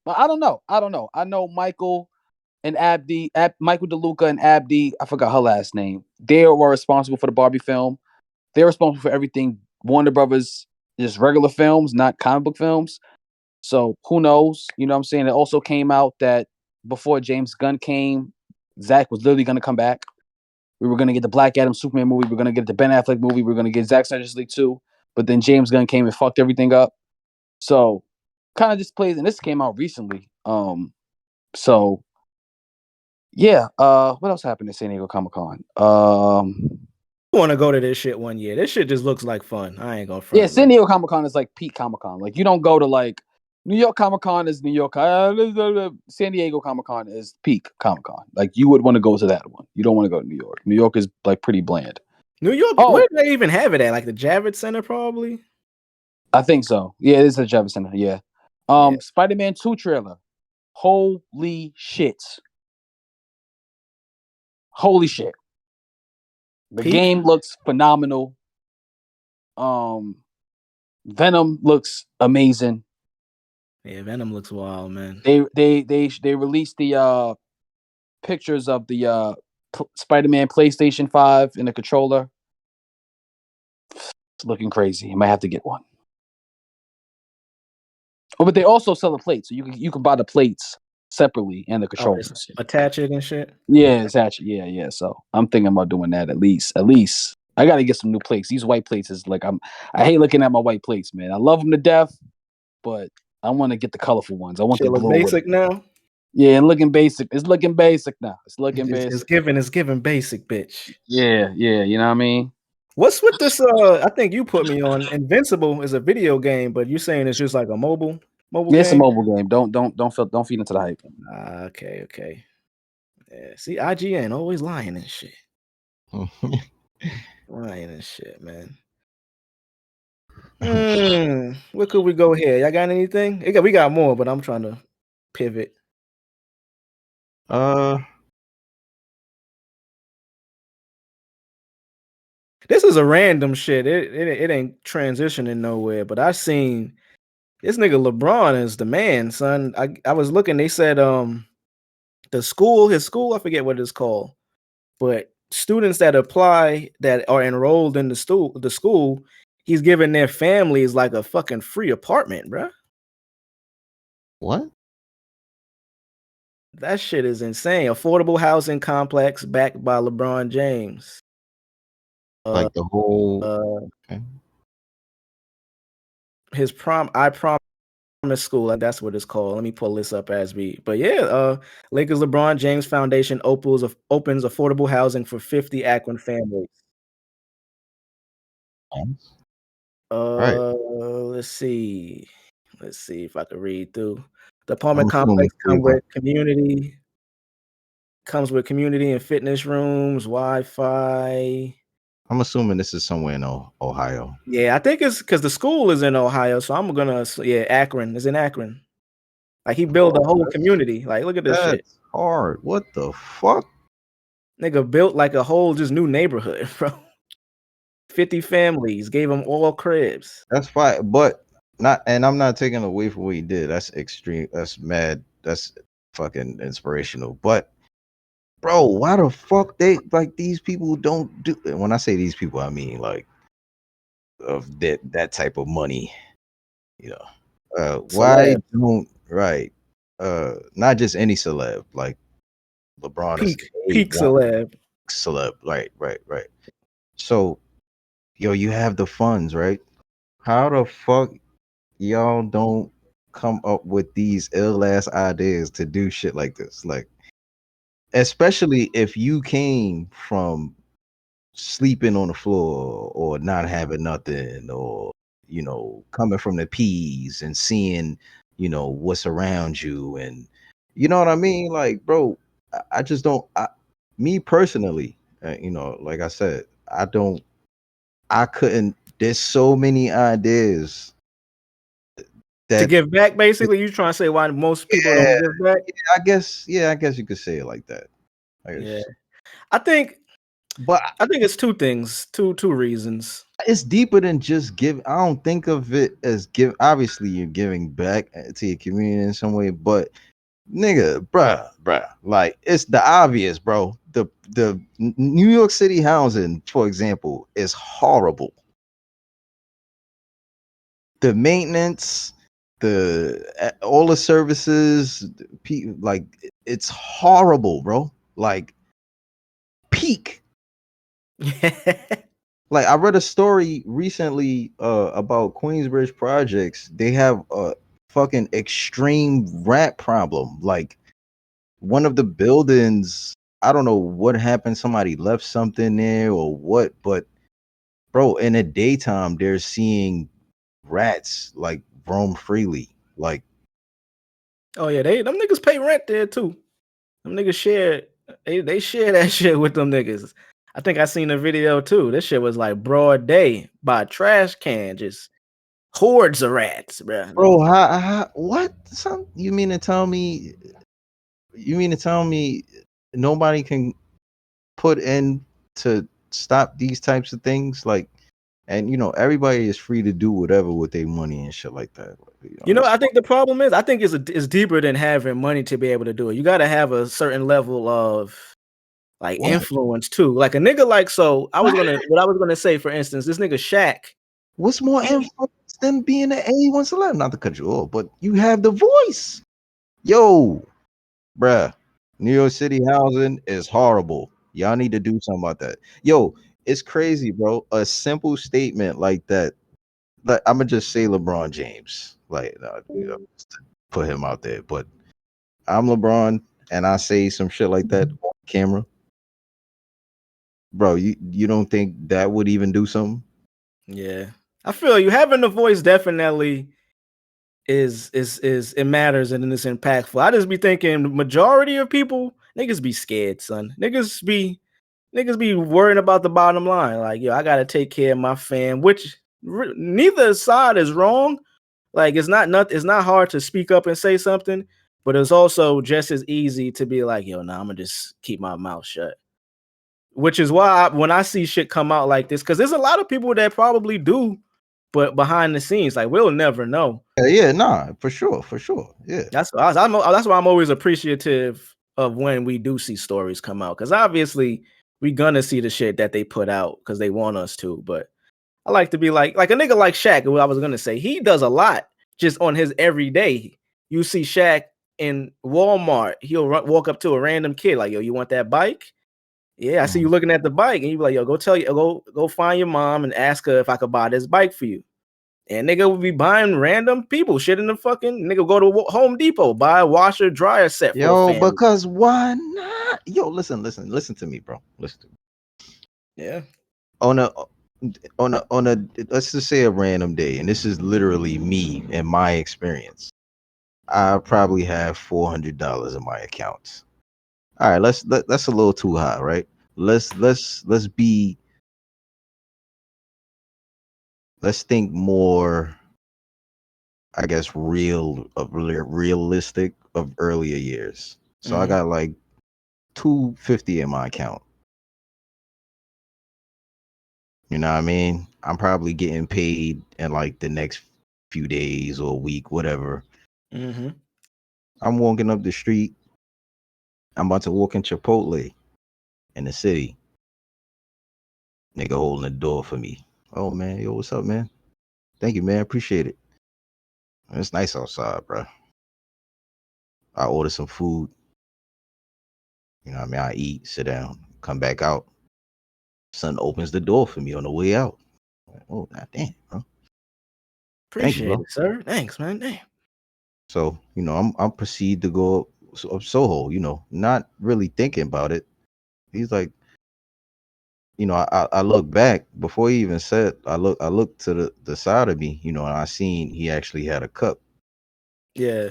[SPEAKER 8] But I don't know. I know Michael and Abdi, Michael DeLuca and Abdi, I forgot her last name. They were responsible for the Barbie film. They're responsible for everything Warner Brothers, just regular films, not comic book films. So who knows? You know what I'm saying? It also came out that before James Gunn came, Zack was literally going to come back. We were going to get the Black Adam Superman movie. We're going to get the Ben Affleck movie. We're going to get Zack Snyder's League 2. But then James Gunn came and fucked everything up. So kind of just plays, and this came out recently. So yeah. What else happened at San Diego Comic-Con?
[SPEAKER 9] I want to go to this shit one year. This shit just looks like fun. I ain't gonna front.
[SPEAKER 8] Yeah, San Diego Comic-Con is like peak Comic-Con. Like, you don't go to like New York Comic-Con is New York. San Diego Comic-Con is peak Comic-Con. Like, you would want to go to that one. You don't want to go to New York. New York is like pretty bland.
[SPEAKER 9] New York, where do they even have it at? Like the Javits Center, probably?
[SPEAKER 8] I think so. Yeah, it is the Javits Center. Yeah. Spider-Man 2 trailer. Holy shit. Holy shit. The game looks phenomenal. Venom looks amazing.
[SPEAKER 9] Yeah, Venom looks wild, man.
[SPEAKER 8] They released the pictures of the Spider-Man PlayStation 5 and the controller. It's looking crazy. You might have to get one. Oh, but they also sell the plates, so you can buy the plates separately and the controllers.
[SPEAKER 9] Attach it and shit.
[SPEAKER 8] Yeah, attach it. Yeah. So I'm thinking about doing that at least. I gotta get some new plates. These white plates is like I hate looking at my white plates, man. I love them to death, but I want to get the colorful ones. I want the blue
[SPEAKER 9] basic now.
[SPEAKER 8] Yeah, and looking basic. It's looking basic now. It's
[SPEAKER 9] basic. It's giving basic, bitch.
[SPEAKER 8] Yeah. You know what I mean?
[SPEAKER 9] What's with this? I think you put me on. Invincible is a video game, but you're saying it's just like a mobile game?
[SPEAKER 8] It's a mobile game. Don't feed into the hype.
[SPEAKER 9] Okay. Yeah. See, IGN always lying and shit. Lying and shit, man. Where could we go here? Y'all got anything? We got more, but I'm trying to pivot. This is a random shit. It ain't transitioning nowhere, but I seen this nigga Lebron is the man, son. I was looking, they said his school, I forget what it's called, but students that apply that are enrolled in the school, he's giving their families like a fucking free apartment, bruh.
[SPEAKER 10] What?
[SPEAKER 9] That shit is insane. Affordable housing complex backed by LeBron James.
[SPEAKER 10] Like the whole
[SPEAKER 9] his I promise school, like that's what it's called. Let me pull this up as we. But yeah, Lakers LeBron James Foundation opens affordable housing for 50 Akron families.
[SPEAKER 10] Right.
[SPEAKER 9] Let's see. Let's see if I can read through. The apartment
[SPEAKER 10] I'm assuming
[SPEAKER 9] complex
[SPEAKER 10] it's legal.
[SPEAKER 9] comes with community and fitness rooms, Wi-Fi.
[SPEAKER 10] I'm assuming this is somewhere in Ohio.
[SPEAKER 9] Yeah, I think it's because the school is in Ohio, so I'm gonna Akron is in Akron. Like he built a whole community. Like look at this shit.
[SPEAKER 10] That's hard. What the fuck?
[SPEAKER 9] Nigga built like a whole just new neighborhood, bro. 50 families, gave them all cribs.
[SPEAKER 10] That's fine, but not. And I'm not taking away from what he did. That's extreme. That's mad. That's fucking inspirational. But bro, why the fuck they like these people don't do? And when I say these people, I mean like of that type of money. You know, why
[SPEAKER 9] Celeb.
[SPEAKER 10] don't right? Not just any celeb. Like LeBron is
[SPEAKER 9] Peak celeb.
[SPEAKER 10] celeb. Right. So, yo, you have the funds, right? How the fuck y'all don't come up with these ill ass ideas to do shit like this? Like, especially if you came from sleeping on the floor or not having nothing, or coming from the P's and seeing, what's around you, and you know what I mean? Like, bro, I just don't. Me personally, like I said, I couldn't. There's so many ideas that
[SPEAKER 9] To give back, basically, you trying to say why most people don't give back?
[SPEAKER 10] I guess you could say it like that.
[SPEAKER 9] I think
[SPEAKER 10] but
[SPEAKER 9] I think it's two things, two reasons.
[SPEAKER 10] It's deeper than just give. I don't think of it as give. Obviously, you're giving back to your community in some way, but nigga, bruh, like it's the obvious, bro. The New York City housing, for example, is horrible. The maintenance, all the services, like it's horrible, bro. Like peak. Like I read a story recently about Queensbridge projects. They have a fucking extreme rat problem. Like one of the buildings, I don't know what happened. Somebody left something there or what, but bro, in the daytime, they're seeing rats like roam freely. Like,
[SPEAKER 9] Oh yeah, them niggas pay rent there too. Them niggas share they share that shit with them niggas. I think I seen a video too. This shit was like broad day by a trash can, just hordes of rats, bro.
[SPEAKER 10] Bro, how what? You mean to tell me? You mean to tell me nobody can put in to stop these types of things? Like, and everybody is free to do whatever with their money and shit like that.
[SPEAKER 9] I think the problem is, I think it's deeper than having money to be able to do it. You got to have a certain level of like influence too. Like a nigga like what I was gonna say, for instance, this nigga Shaq.
[SPEAKER 10] What's more influence than being an A1 celeb? Not to cut you off, but you have the voice. Yo, bruh, New York City housing is horrible. Y'all need to do something about that. Yo, it's crazy, bro. A simple statement like that. Like, I'm gonna just say LeBron James. Like, just to put him out there. But I'm LeBron, and I say some shit like that on camera. Bro, you don't think that would even do something?
[SPEAKER 9] Yeah, I feel you. Having the voice definitely is it matters and it's impactful. I just be thinking majority of people, niggas be scared, son. Niggas be worrying about the bottom line. Like, yo, I gotta take care of my fam, which neither side is wrong. Like, it's not hard to speak up and say something, but it's also just as easy to be like, yo, nah, I'm gonna just keep my mouth shut. Which is why when I see shit come out like this, because there's a lot of people that probably do, but behind the scenes, like, we'll never know.
[SPEAKER 10] Yeah, nah, for sure. Yeah,
[SPEAKER 9] that's why I'm always appreciative of when we do see stories come out, because obviously we gonna see the shit that they put out because they want us to. But I like to be like a nigga like Shaq, who I was gonna say, he does a lot just on his everyday. You see Shaq in Walmart, he'll walk up to a random kid like, yo, you want that bike? Yeah, I see you looking at the bike, and you be like, yo, go find your mom and ask her if I could buy this bike for you. And nigga would be buying random people shit in the fucking nigga go to Home Depot, buy a washer dryer set.
[SPEAKER 10] Yo, because why not? Yo, listen to me, bro. Listen to me.
[SPEAKER 9] Yeah.
[SPEAKER 10] on a let's just say a random day, and this is literally me and my experience. I probably have $400 in my accounts. All right, that's a little too high, right? Let's be let's think more, I guess, realistic of earlier years. So I
[SPEAKER 9] Mhm.
[SPEAKER 10] got like 250 in my account. You know what I mean? I'm probably getting paid in like the next few days or a week, whatever.
[SPEAKER 9] Mhm.
[SPEAKER 10] I'm walking up the street. I'm about to walk in Chipotle in the city. Nigga holding the door for me. Oh man, yo, what's up, man? Thank you, man. Appreciate it. It's nice outside, bro. I order some food. You know what I mean? I eat, sit down, come back out. Son opens the door for me on the way out. Oh, god damn, bro. Thank you,
[SPEAKER 9] Appreciate
[SPEAKER 10] bro.
[SPEAKER 9] it, sir. Thanks, man. Damn.
[SPEAKER 10] So, I'm proceed to go up Soho, not really thinking about it. He's like, I look back before he even said I looked to the side of me, and I seen he actually had a cup.
[SPEAKER 9] Yeah.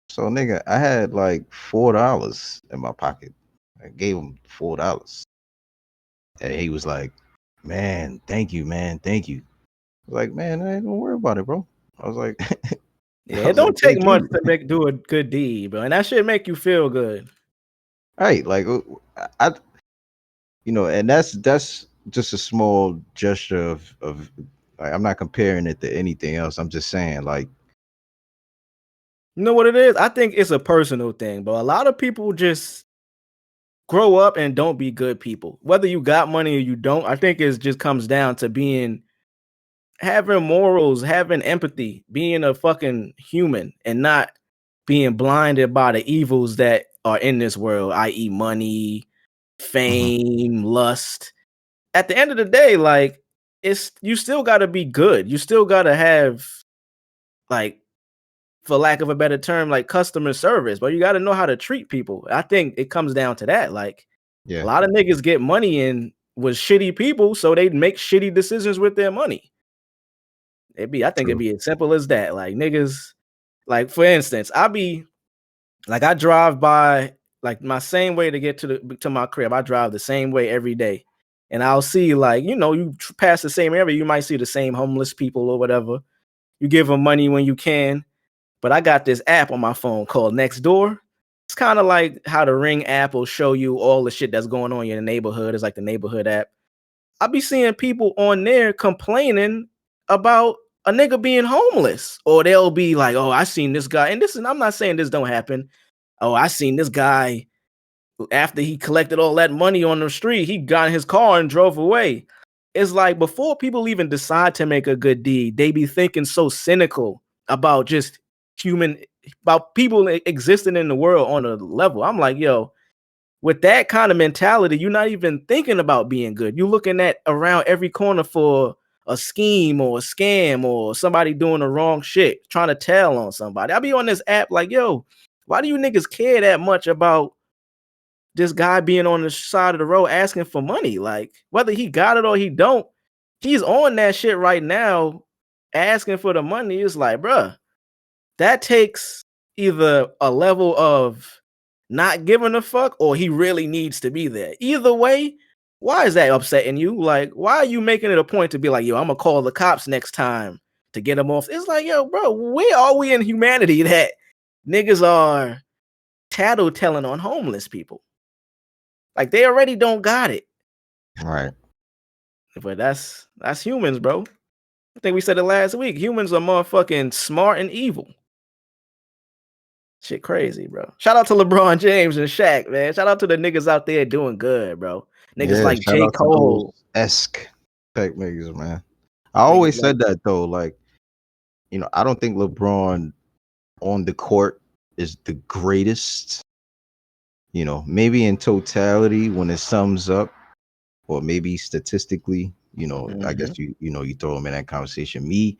[SPEAKER 10] So nigga, I had like $4 in my pocket. I gave him $4. And he was like, man, thank you, man. Thank you. I was like, man, I ain't gonna worry about it, bro. I was like,
[SPEAKER 9] Yeah,
[SPEAKER 10] I
[SPEAKER 9] it
[SPEAKER 10] was like,
[SPEAKER 9] don't take
[SPEAKER 10] thank
[SPEAKER 9] much
[SPEAKER 10] you.
[SPEAKER 9] to do a good deed, bro, and that should make you feel good.
[SPEAKER 10] Right. Like I and that's just a small gesture of like, I'm not comparing it to anything else. I'm just saying, like,
[SPEAKER 9] You know what it is? I think it's a personal thing, but a lot of people just grow up and don't be good people. Whether you got money or you don't, I think it just comes down to having morals, having empathy, being a fucking human and not being blinded by the evils that are in this world, i.e. money,
[SPEAKER 10] mhm,
[SPEAKER 9] fame, lust. At the end of the day, like, it's you still got to be good. You still got to have, like, for lack of a better term, like customer service, but you got to know how to treat people. I think it comes down to that. Like, a
[SPEAKER 10] yeah,
[SPEAKER 9] lot of niggas get money in with shitty people, so they make shitty decisions with their money. I think it'd
[SPEAKER 10] true.
[SPEAKER 9] be as simple as that. Like, niggas, like, for instance, I drive by, like, my same way to get to my crib. I drive the same way every day. And I'll see, like, you pass the same area, you might see the same homeless people or whatever. You give them money when you can. But I got this app on my phone called Nextdoor. It's kind of like how the Ring app will show you all the shit that's going on in your neighborhood. It's like the neighborhood app. I be seeing people on there complaining about a nigga being homeless, or they'll be like, "Oh, I seen this guy," and I'm not saying this don't happen. Oh, I seen this guy after he collected all that money on the street. He got in his car and drove away. It's like before people even decide to make a good deed, they be thinking so cynical about just human about people existing in the world on a level. I'm like, yo, with that kind of mentality, you're not even thinking about being good. You're looking at around every corner for a scheme or a scam or somebody doing the wrong shit, trying to tell on somebody. I be on this app like, yo, why do you niggas care that much about this guy being on the side of the road asking for money? Like, whether he got it or he don't, he's on that shit right now asking for the money. It's like, bruh, that takes either a level of not giving a fuck or he really needs to be there. Either way, why is that upsetting you? Like, why are you making it a point to be like, yo, I'm gonna call the cops next time to get him off? It's like, yo, bro, where are we in humanity that niggas are tattletelling on homeless people? Like, they already don't got it.
[SPEAKER 10] Right.
[SPEAKER 9] But that's humans, bro. I think we said it last week. Humans are motherfucking smart and evil. Shit crazy, bro. Shout out to LeBron James and Shaq, man. Shout out to the niggas out there doing good, bro. Niggas
[SPEAKER 10] Yeah,
[SPEAKER 9] like
[SPEAKER 10] shout
[SPEAKER 9] J.
[SPEAKER 10] out to those
[SPEAKER 9] Cole.
[SPEAKER 10] esque type niggas, man. I
[SPEAKER 9] Niggas
[SPEAKER 10] always
[SPEAKER 9] like,
[SPEAKER 10] said that though, like, I don't think LeBron on the court is the greatest, maybe in totality when it sums up, or maybe statistically, I
[SPEAKER 9] mhm.
[SPEAKER 10] guess you throw him in that conversation. Me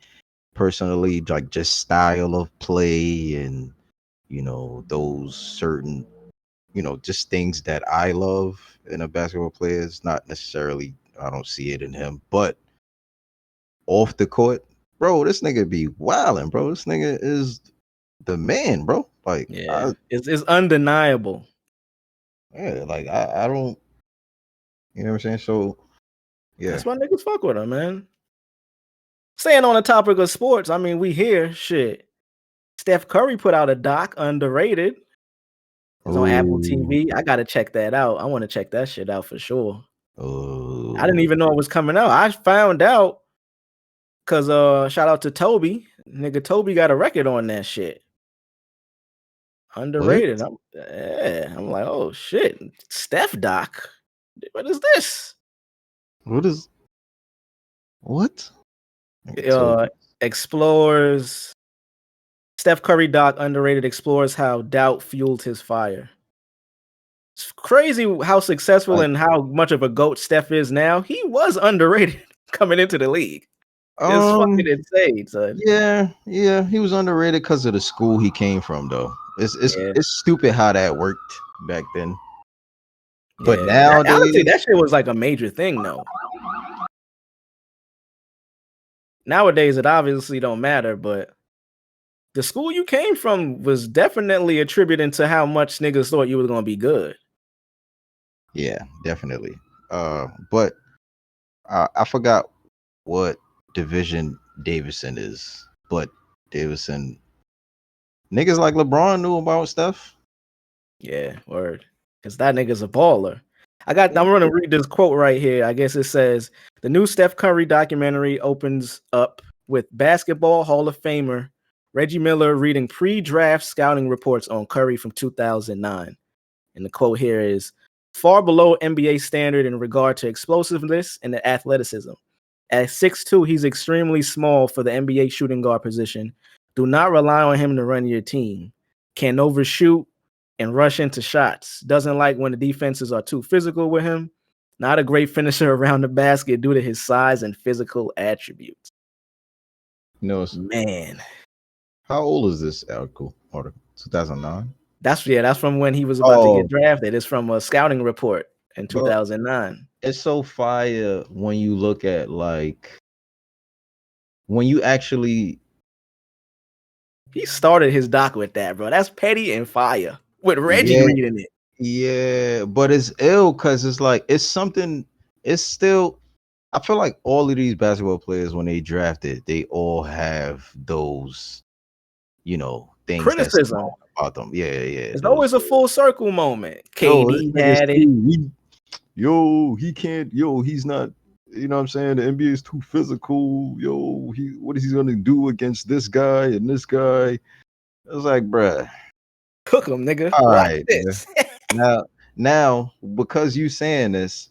[SPEAKER 10] personally, like, just style of play and those certain, just things that I love in a basketball player is not necessarily, I don't see it in him. But off the court, bro, this nigga be wilding, bro. This nigga is the man, bro. Like,
[SPEAKER 9] Yeah, it's undeniable.
[SPEAKER 10] I don't, you know what I'm saying? So, yeah.
[SPEAKER 9] That's why niggas fuck with him, man. Staying on the topic of sports, I mean, we hear shit. Steph Curry put out a doc, Underrated. It's on Apple TV. I gotta check that out. I want to check that shit out for sure. I didn't even know it was coming out. I found out because shout out to Toby. Nigga, Toby got a record on that shit. Underrated. I'm like, oh shit. Steph doc. What is this?
[SPEAKER 10] What?
[SPEAKER 9] Explores Steph Curry Doc Underrated explores how doubt fueled his fire. It's crazy how successful and how much of a GOAT Steph is now. He was underrated coming into the league. It's fucking insane, son.
[SPEAKER 10] Yeah, he was underrated because of the school he came from, though. It's stupid how that worked back then. But nowadays,
[SPEAKER 9] honestly, that shit was like a major thing, though. Nowadays, it obviously don't matter, but the school you came from was definitely attributing to how much niggas thought you were gonna be good.
[SPEAKER 10] Yeah, definitely. But I forgot what division Davidson is, but Davidson niggas like LeBron knew about stuff.
[SPEAKER 9] Yeah, word. Because that nigga's a baller. I'm gonna read this quote right here. I guess it says the new Steph Curry documentary opens up with basketball Hall of Famer Reggie Miller reading pre-draft scouting reports on Curry from 2009. And the quote here is far below NBA standard in regard to explosiveness and athleticism. At 6'2", he's extremely small for the NBA shooting guard position. Do not rely on him to run your team. Can overshoot and rush into shots. Doesn't like when the defenses are too physical with him. Not a great finisher around the basket due to his size and physical attributes.
[SPEAKER 10] No,
[SPEAKER 9] man.
[SPEAKER 10] How old is this article? 2009?
[SPEAKER 9] That's from when he was about to get drafted. It's from a scouting report in 2009.
[SPEAKER 10] It's so fire when you look at like when you actually
[SPEAKER 9] he started his doc with that, bro. That's petty and fire with Reggie reading it.
[SPEAKER 10] Yeah, but it's ill because it's like it's something. It's still. I feel like all of these basketball players when they drafted, they all have those, things
[SPEAKER 9] criticism
[SPEAKER 10] about them. Yeah.
[SPEAKER 9] It's always a full circle moment. KD had it.
[SPEAKER 10] He can't. He's not. You know what I'm saying? The NBA is too physical. What is he gonna do against this guy and this guy? I was like, bruh,
[SPEAKER 9] cook him, nigga.
[SPEAKER 10] All right, this. now, because you saying this,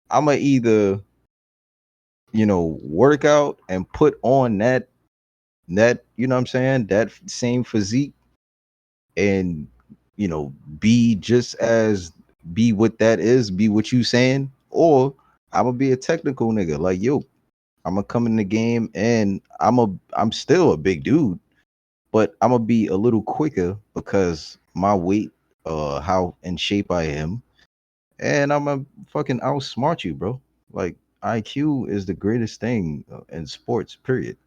[SPEAKER 10] I'ma either, work out and put on that, you know what I'm saying, that same physique, and be what that is, be what you saying, or I'm gonna be a technical nigga. Like, I'm gonna come in the game and I'm still a big dude, but I'm gonna be a little quicker because my weight, how in shape I am, and I'm gonna fucking outsmart you, bro. Like, IQ is the greatest thing in sports, period.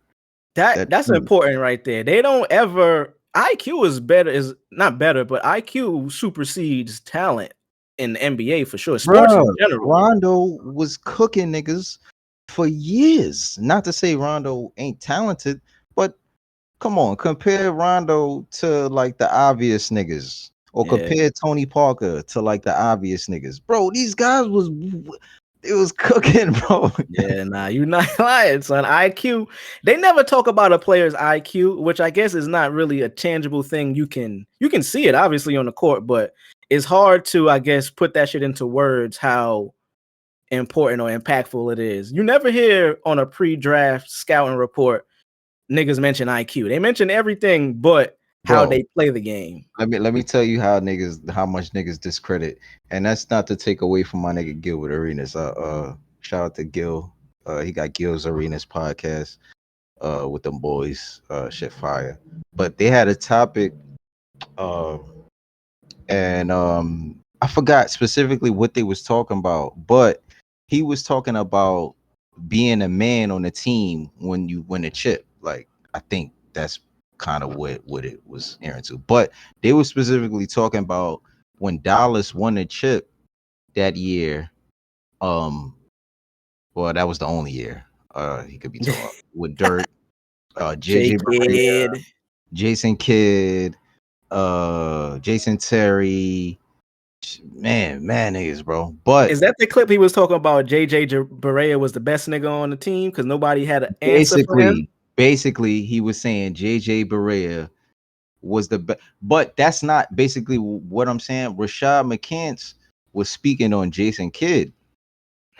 [SPEAKER 9] That's important right there. They don't ever IQ is not better, but IQ supersedes talent in the NBA for sure. Sports in general.
[SPEAKER 10] Rondo was cooking niggas for years. Not to say Rondo ain't talented, but come on, compare Rondo to like the obvious niggas, or compare Tony Parker to like the obvious niggas. Bro, these guys was cooking, bro.
[SPEAKER 9] Yeah, nah, you're not lying, son. IQ. They never talk about a player's IQ, which I guess is not really a tangible thing. You can see it obviously on the court, but it's hard to, I guess, put that shit into words how important or impactful it is. You never hear on a pre-draft scouting report niggas mention IQ. They mention everything but how they play the game.
[SPEAKER 10] Let me tell you how much niggas discredit, and that's not to take away from my nigga Gil with Arenas. Shout out to Gil. He got Gil's Arenas podcast with them boys. Shit fire. But they had a topic, and I forgot specifically what they was talking about, but he was talking about being a man on the team when you win a chip. Like, I think that's kind of what it was airing to. But they were specifically talking about when Dallas won a chip that year. Well, that was the only year. He could be talking about with Dirk,
[SPEAKER 9] J
[SPEAKER 10] JJ Barea,
[SPEAKER 9] Kid.
[SPEAKER 10] Jason Kidd, Jason Terry. Man, niggas, bro. But
[SPEAKER 9] Is that the clip he was talking about? Barea was the best nigga on the team because nobody had an answer for him.
[SPEAKER 10] basically, he was saying JJ Barea was the best, but that's not basically what I'm saying. Rashad McCants was speaking on Jason Kidd.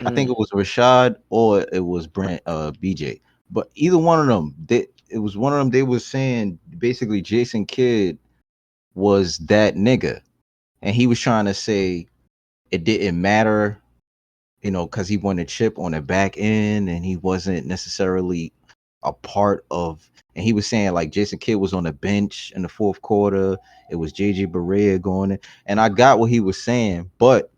[SPEAKER 10] I think it was Rashad or it was Brent BJ. But either one of them, it was one of them. They was saying basically Jason Kidd was that nigga, and he was trying to say it didn't matter, because he won a chip on the back end, and he wasn't necessarily a part of. And he was saying like Jason Kidd was on the bench in the fourth quarter. It was JJ Barea going in, and I got what he was saying, but.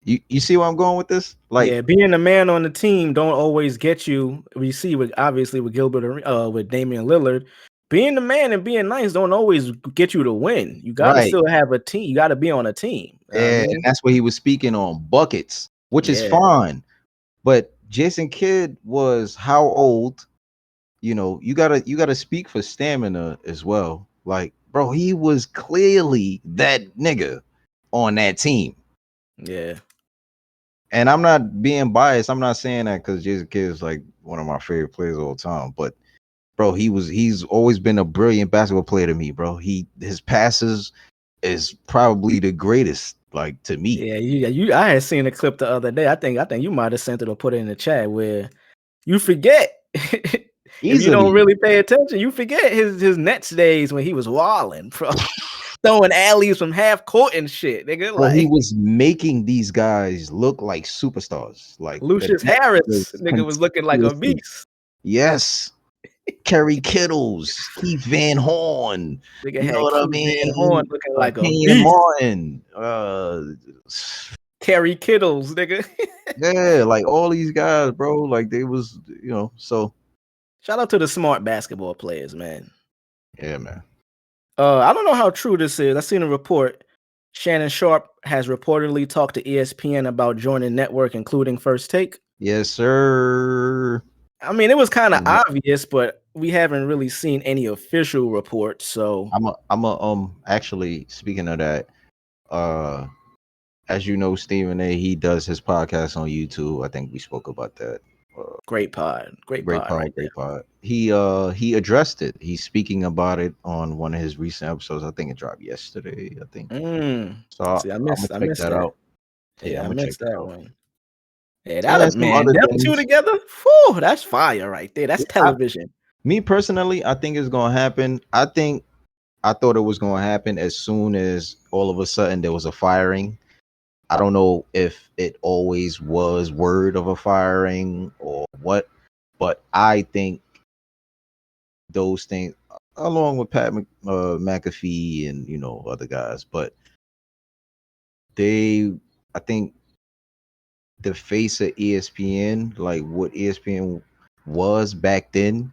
[SPEAKER 10] You see where I'm going with this? Like,
[SPEAKER 9] yeah, being a man on the team don't always get you. We see with obviously with Gilbert, with Damian Lillard, being the man and being nice don't always get you to win. You got to
[SPEAKER 10] right.
[SPEAKER 9] still have a team. You got to be on a team.
[SPEAKER 10] And that's what he was speaking on, buckets, which is fine. But Jason Kidd was how old? You gotta speak for stamina as well. Like, bro, he was clearly that nigga on that team.
[SPEAKER 9] Yeah.
[SPEAKER 10] And I'm not being biased. I'm not saying that because Jason Kidd is like one of my favorite players of all time. But bro, he's always been a brilliant basketball player to me, bro. His passes is probably the greatest, like, to me.
[SPEAKER 9] Yeah, I had seen a clip the other day. I think you might have sent it or put it in the chat where you forget. If you don't really pay attention, you forget his Nets days when he was walling, bro. Throwing alleys from half court and shit, nigga.
[SPEAKER 10] Well, he was making these guys look like superstars. Like
[SPEAKER 9] Lucius Harris, nigga was looking like a beast.
[SPEAKER 10] Yes. Kerry Kittles, Keith Van Horn.
[SPEAKER 9] Nigga
[SPEAKER 10] You know what I mean?
[SPEAKER 9] Van Horn looking like a
[SPEAKER 10] Kenyon
[SPEAKER 9] beast.
[SPEAKER 10] Martin.
[SPEAKER 9] Kerry Kittles, nigga.
[SPEAKER 10] Yeah, like all these guys, bro. Like they was, so.
[SPEAKER 9] Shout out to the smart basketball players, man.
[SPEAKER 10] Yeah, man.
[SPEAKER 9] I don't know how true this is. I seen a report. Shannon Sharp has reportedly talked to ESPN about joining network, including First Take.
[SPEAKER 10] Yes, sir.
[SPEAKER 9] I mean, it was kind of obvious, but we haven't really seen any official reports. So
[SPEAKER 10] I'm actually, speaking of that, as you know, Stephen A, he does his podcast on YouTube. I think we spoke about that.
[SPEAKER 9] Great pod.
[SPEAKER 10] He addressed it. He's speaking about it on one of his recent episodes. I think it dropped yesterday. I think. So
[SPEAKER 9] see, I missed that
[SPEAKER 10] out.
[SPEAKER 9] Yeah, I missed that one. Yeah,
[SPEAKER 10] that
[SPEAKER 9] man. Them two together, whew, that's fire right there. That's television.
[SPEAKER 10] Me personally, I think it's gonna happen. I thought it was gonna happen as soon as all of a sudden there was a firing. I don't know if it always was word of a firing or what, but I think those things, along with Pat McAfee and other guys, but I think the face of ESPN, like what ESPN was back then,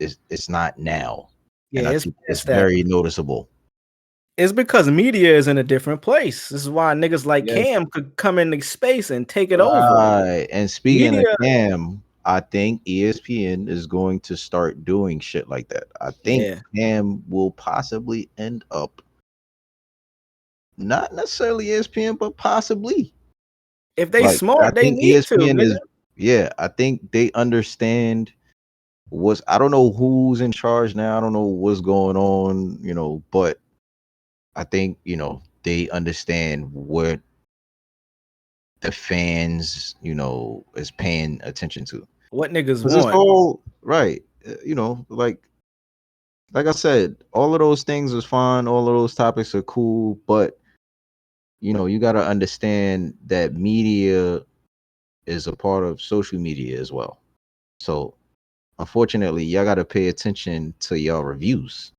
[SPEAKER 10] it's not now.
[SPEAKER 9] Yeah,
[SPEAKER 10] and I think it's very noticeable.
[SPEAKER 9] It's because media is in a different place. This is why niggas like Cam could come into space and take it over.
[SPEAKER 10] And speaking of Cam, I think ESPN is going to start doing shit like that. I think Cam will possibly end up not necessarily ESPN, but possibly.
[SPEAKER 9] If they smart, they need ESPN
[SPEAKER 10] to. I think they understand I don't know who's in charge now. I don't know what's going on, but I think, they understand what the fans, is paying attention to.
[SPEAKER 9] What niggas want.
[SPEAKER 10] This whole, right. Like I said, all of those things is fine. All of those topics are cool, but you got to understand that media is a part of social media as well. So unfortunately, y'all got to pay attention to y'all reviews.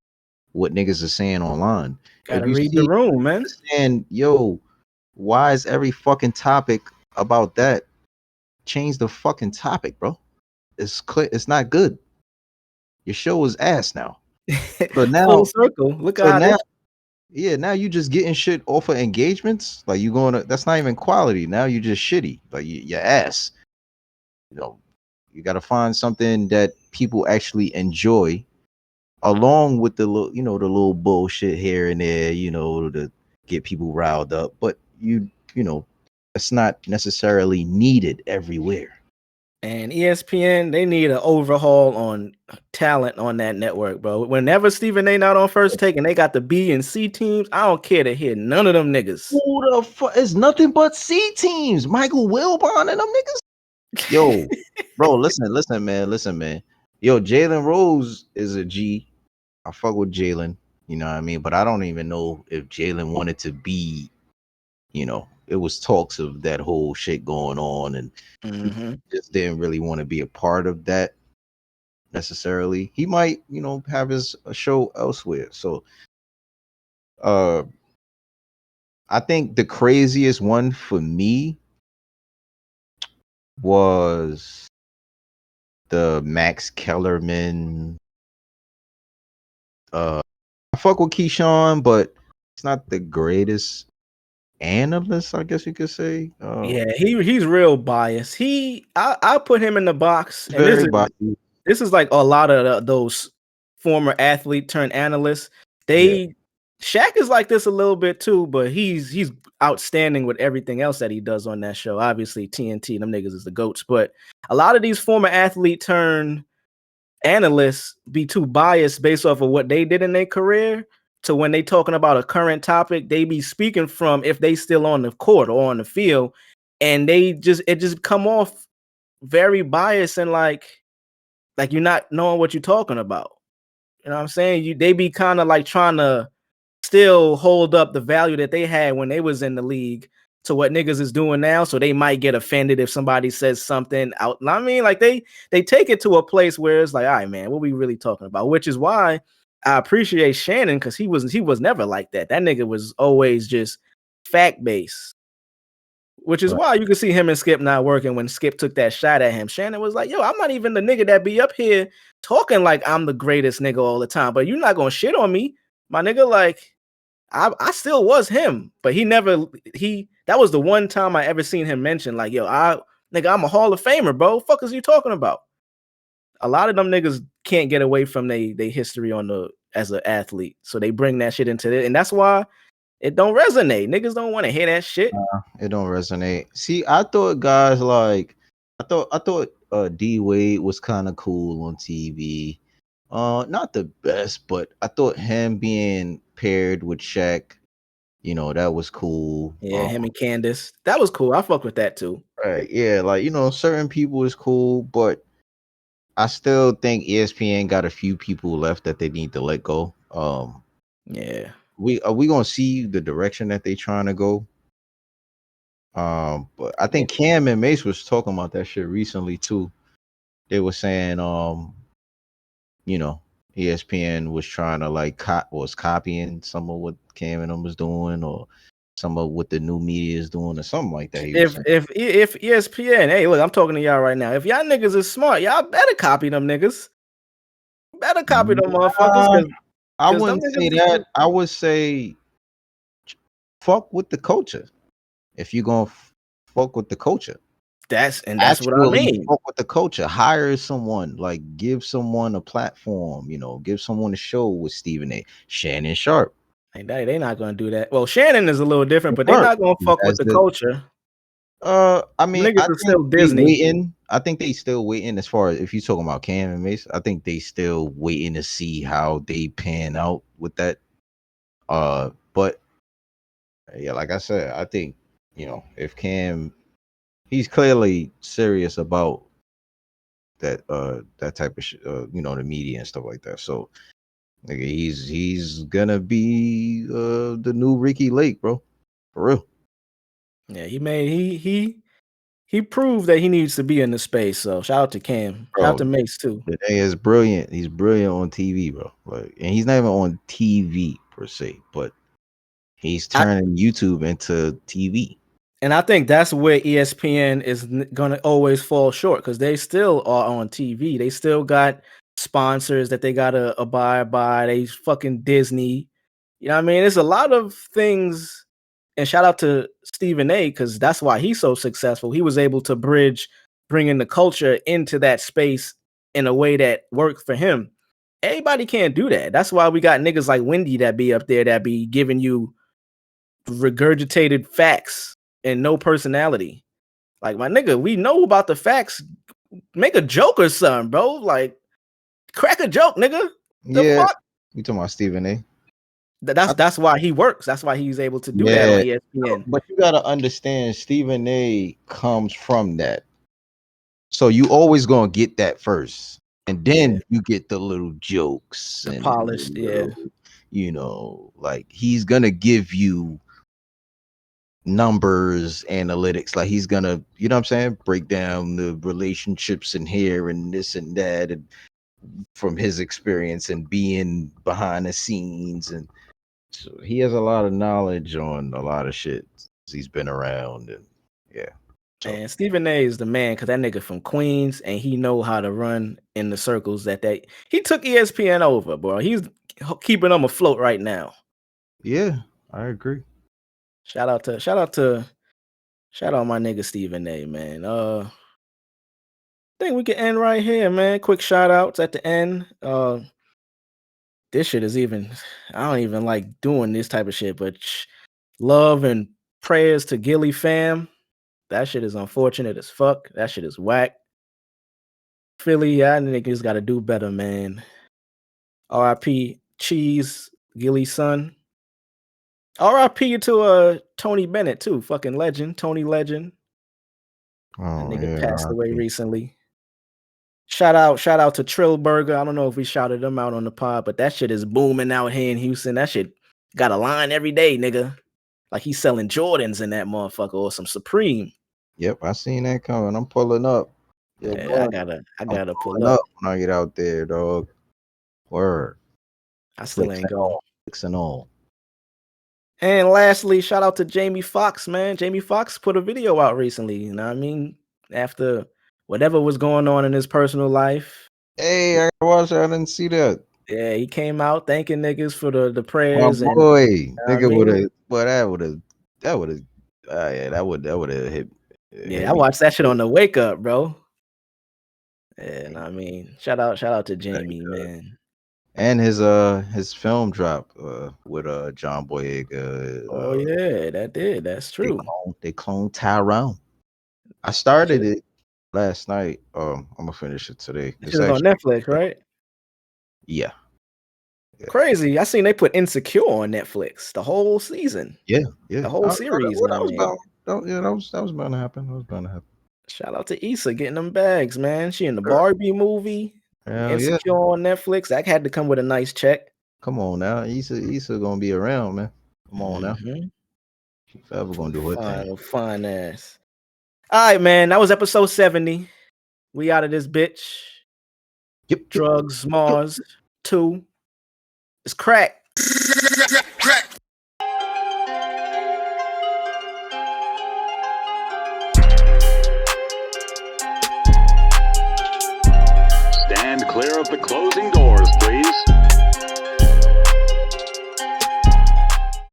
[SPEAKER 10] What niggas are saying online.
[SPEAKER 9] Gotta read the room, man.
[SPEAKER 10] And why is every fucking topic about that? change the fucking topic, bro. It's not good. Your show is ass now. So now,
[SPEAKER 9] Full circle. Look
[SPEAKER 10] so
[SPEAKER 9] how
[SPEAKER 10] now,
[SPEAKER 9] this.
[SPEAKER 10] yeah, now you just getting shit off of engagements. Like you going to, that's not even quality. Now you just shitty. Like your ass. You know, you got to find something that people actually enjoy, along with the little, the little bullshit here and there, to get people riled up. But it's not necessarily needed everywhere.
[SPEAKER 9] And ESPN, they need an overhaul on talent on that network, bro. Whenever Stephen A. not on First Take and they got the B and C teams, I don't care to hear none of them niggas.
[SPEAKER 10] Who the fuck? It's nothing but C teams. Michael Wilbon and them niggas. Yo, bro, listen, man. Yo, Jalen Rose is a G. I fuck with Jalen. You know what I mean? But I don't even know if Jalen wanted to be, it was talks of that whole shit going on, and he just didn't really want to be a part of that necessarily. He might, have his show elsewhere. So I think the craziest one for me was the Max Kellerman. I fuck with Keyshawn, but it's not the greatest analyst, I guess you could say.
[SPEAKER 9] Yeah, he's real biased. I put him in the box, and
[SPEAKER 10] Very biased.
[SPEAKER 9] this is like a lot of those former athlete turned analysts. Shaq is like this a little bit too, but he's outstanding with everything else that he does on that show. Obviously, TNT, them niggas is the goats. But a lot of these former athlete turned analysts be too biased based off of what they did in their career. To when they talking about a current topic, they be speaking from if they still on the court or on the field, and it just come off very biased and like you're not knowing what you're talking about. You know what I'm saying? They be kind of like trying to still hold up the value that they had when they was in the league to what niggas is doing now. So they might get offended if somebody says something out. I mean, like they take it to a place where it's like, all right, man, what we really talking about? Which is why I appreciate Shannon, because he was never like that. That nigga was always just fact based. Which is why you can see him and Skip not working. When Skip took that shot at him, Shannon was like, yo, I'm not even the nigga that be up here talking like I'm the greatest nigga all the time, but you're not gonna shit on me, my nigga. Like I still was him, but that was the one time I ever seen him mention like, yo, I'm a Hall of Famer, bro. Fuck is you talking about? A lot of them niggas can't get away from they history as an athlete, so they bring that shit into it, and that's why it don't resonate. Niggas don't want to hear that shit.
[SPEAKER 10] It don't resonate. See, I thought guys like I thought D Wade was kind of cool on TV. Not the best, but I thought him being paired with Shaq, that was cool.
[SPEAKER 9] Yeah, him and Candace, that was cool. I fuck with that too.
[SPEAKER 10] Right? Yeah, like certain people is cool, but I still think ESPN got a few people left that they need to let go.
[SPEAKER 9] Yeah.
[SPEAKER 10] We gonna see the direction that they trying to go. But I think Cam and Mace was talking about that shit recently too. They were saying, ESPN was trying to like was copying some of what Cam and them was doing, or some of what the new media is doing, or something like that.
[SPEAKER 9] If ESPN, hey, look, I'm talking to y'all right now. If y'all niggas is smart, y'all better copy them niggas. Better copy them motherfuckers.
[SPEAKER 10] I wouldn't say that. I would say fuck with the culture. If you're gonna fuck with the culture,
[SPEAKER 9] that's what I mean.
[SPEAKER 10] Fuck with the culture. Hire someone, like give someone a platform. Give someone a show with Stephen A. Shannon Sharp.
[SPEAKER 9] They not gonna do that. Well, Shannon is a little different, but they're not gonna fuck with the culture.
[SPEAKER 10] I mean,
[SPEAKER 9] niggas are still Disney.
[SPEAKER 10] I think they still waiting. As far as if you're talking about Cam and Mace, I think they still waiting to see how they pan out with that. But yeah, like I said, I think if Cam, he's clearly serious about that type of shit, the media and stuff like that. So nigga, he's gonna be the new Ricky Lake, bro, for real.
[SPEAKER 9] Yeah, he proved that he needs to be in the space. So shout out to Cam, shout out to Mace too.
[SPEAKER 10] The nigga is brilliant. He's brilliant on TV, bro. Like, and he's not even on TV per se, but he's turning YouTube into TV.
[SPEAKER 9] And I think that's where ESPN is going to always fall short because they still are on TV. They still got sponsors that they got to abide by. They fucking Disney. You know what I mean? There's a lot of things. And shout out to Stephen A because that's why he's so successful. He was able to bridge bringing the culture into that space in a way that worked for him. Everybody can't do that. That's why we got niggas like Wendy that be up there that be giving you regurgitated facts and no personality. Like, my nigga, we know about the facts. Make a joke or something, bro. Like, crack a joke, nigga. The fuck?
[SPEAKER 10] You talking about Stephen A?
[SPEAKER 9] That's why he works. That's why he's able to do that on ESPN.
[SPEAKER 10] But you gotta understand, Stephen A comes from that. So you always gonna get that first. And then you get the little jokes and
[SPEAKER 9] polished,
[SPEAKER 10] you know, like he's gonna give you numbers, analytics, like he's gonna, you know what I'm saying, break down the relationships in here and this and that, and from his experience and being behind the scenes, and so he has a lot of knowledge on a lot of shit. He's been around, and
[SPEAKER 9] And Stephen A is the man because that nigga from Queens and he know how to run in the circles that he took ESPN over, bro. He's keeping them afloat right now.
[SPEAKER 10] Yeah, I agree.
[SPEAKER 9] Shout out my nigga Stephen A, man. I think we can end right here, man. Quick shout outs at the end. This shit is I don't even like doing this type of shit, but love and prayers to Gilly fam. That shit is unfortunate as fuck. That shit is whack. Philly, y'all niggas gotta do better, man. R.I.P. Cheese, Gilly's son. R.I.P. to Tony Bennett too, fucking legend, Tony Legend.
[SPEAKER 10] Oh,
[SPEAKER 9] that nigga passed away recently. Shout out to Trill Burger. I don't know if we shouted him out on the pod, but that shit is booming out here in Houston. That shit got a line every day, nigga. Like he's selling Jordans in that motherfucker or some Supreme.
[SPEAKER 10] Yep, I seen that coming. I'm pulling up.
[SPEAKER 9] Yeah, I gotta pull up
[SPEAKER 10] when I get out there, dog. Word.
[SPEAKER 9] I still ain't going.
[SPEAKER 10] Fixing all.
[SPEAKER 9] And lastly, shout out to Jamie Foxx, man. Jamie Foxx put a video out recently. You know what I mean? After whatever was going on in his personal life.
[SPEAKER 10] Hey, I watched that. I didn't see that.
[SPEAKER 9] Yeah, he came out thanking niggas for the prayers.
[SPEAKER 10] My boy, nigga would have. Well, that would have hit.
[SPEAKER 9] Yeah, I watched that shit on the wake up, bro. And I mean, shout out to Jamie, man.
[SPEAKER 10] And his film drop with John Boyega.
[SPEAKER 9] Oh yeah, that's true.
[SPEAKER 10] They cloned Tyrone. I started it last night. I'm gonna finish it today.
[SPEAKER 9] It's on Netflix, right?
[SPEAKER 10] Yeah.
[SPEAKER 9] Crazy. I seen they put Insecure on Netflix the whole season.
[SPEAKER 10] Yeah.
[SPEAKER 9] The whole series.
[SPEAKER 10] That was bound to happen.
[SPEAKER 9] Shout out to Issa getting them bags, man. She in the Barbie movie. Insecure on Netflix. That had to come with a nice check.
[SPEAKER 10] Come on now. Issa gonna be around, man. Come on now. She forever gonna do her thing.
[SPEAKER 9] Fine ass. All right, man. That was episode 70. We out of this bitch.
[SPEAKER 10] Yep.
[SPEAKER 9] Drugs, Mars 2. It's crack.
[SPEAKER 3] Stand clear of the closing doors, please.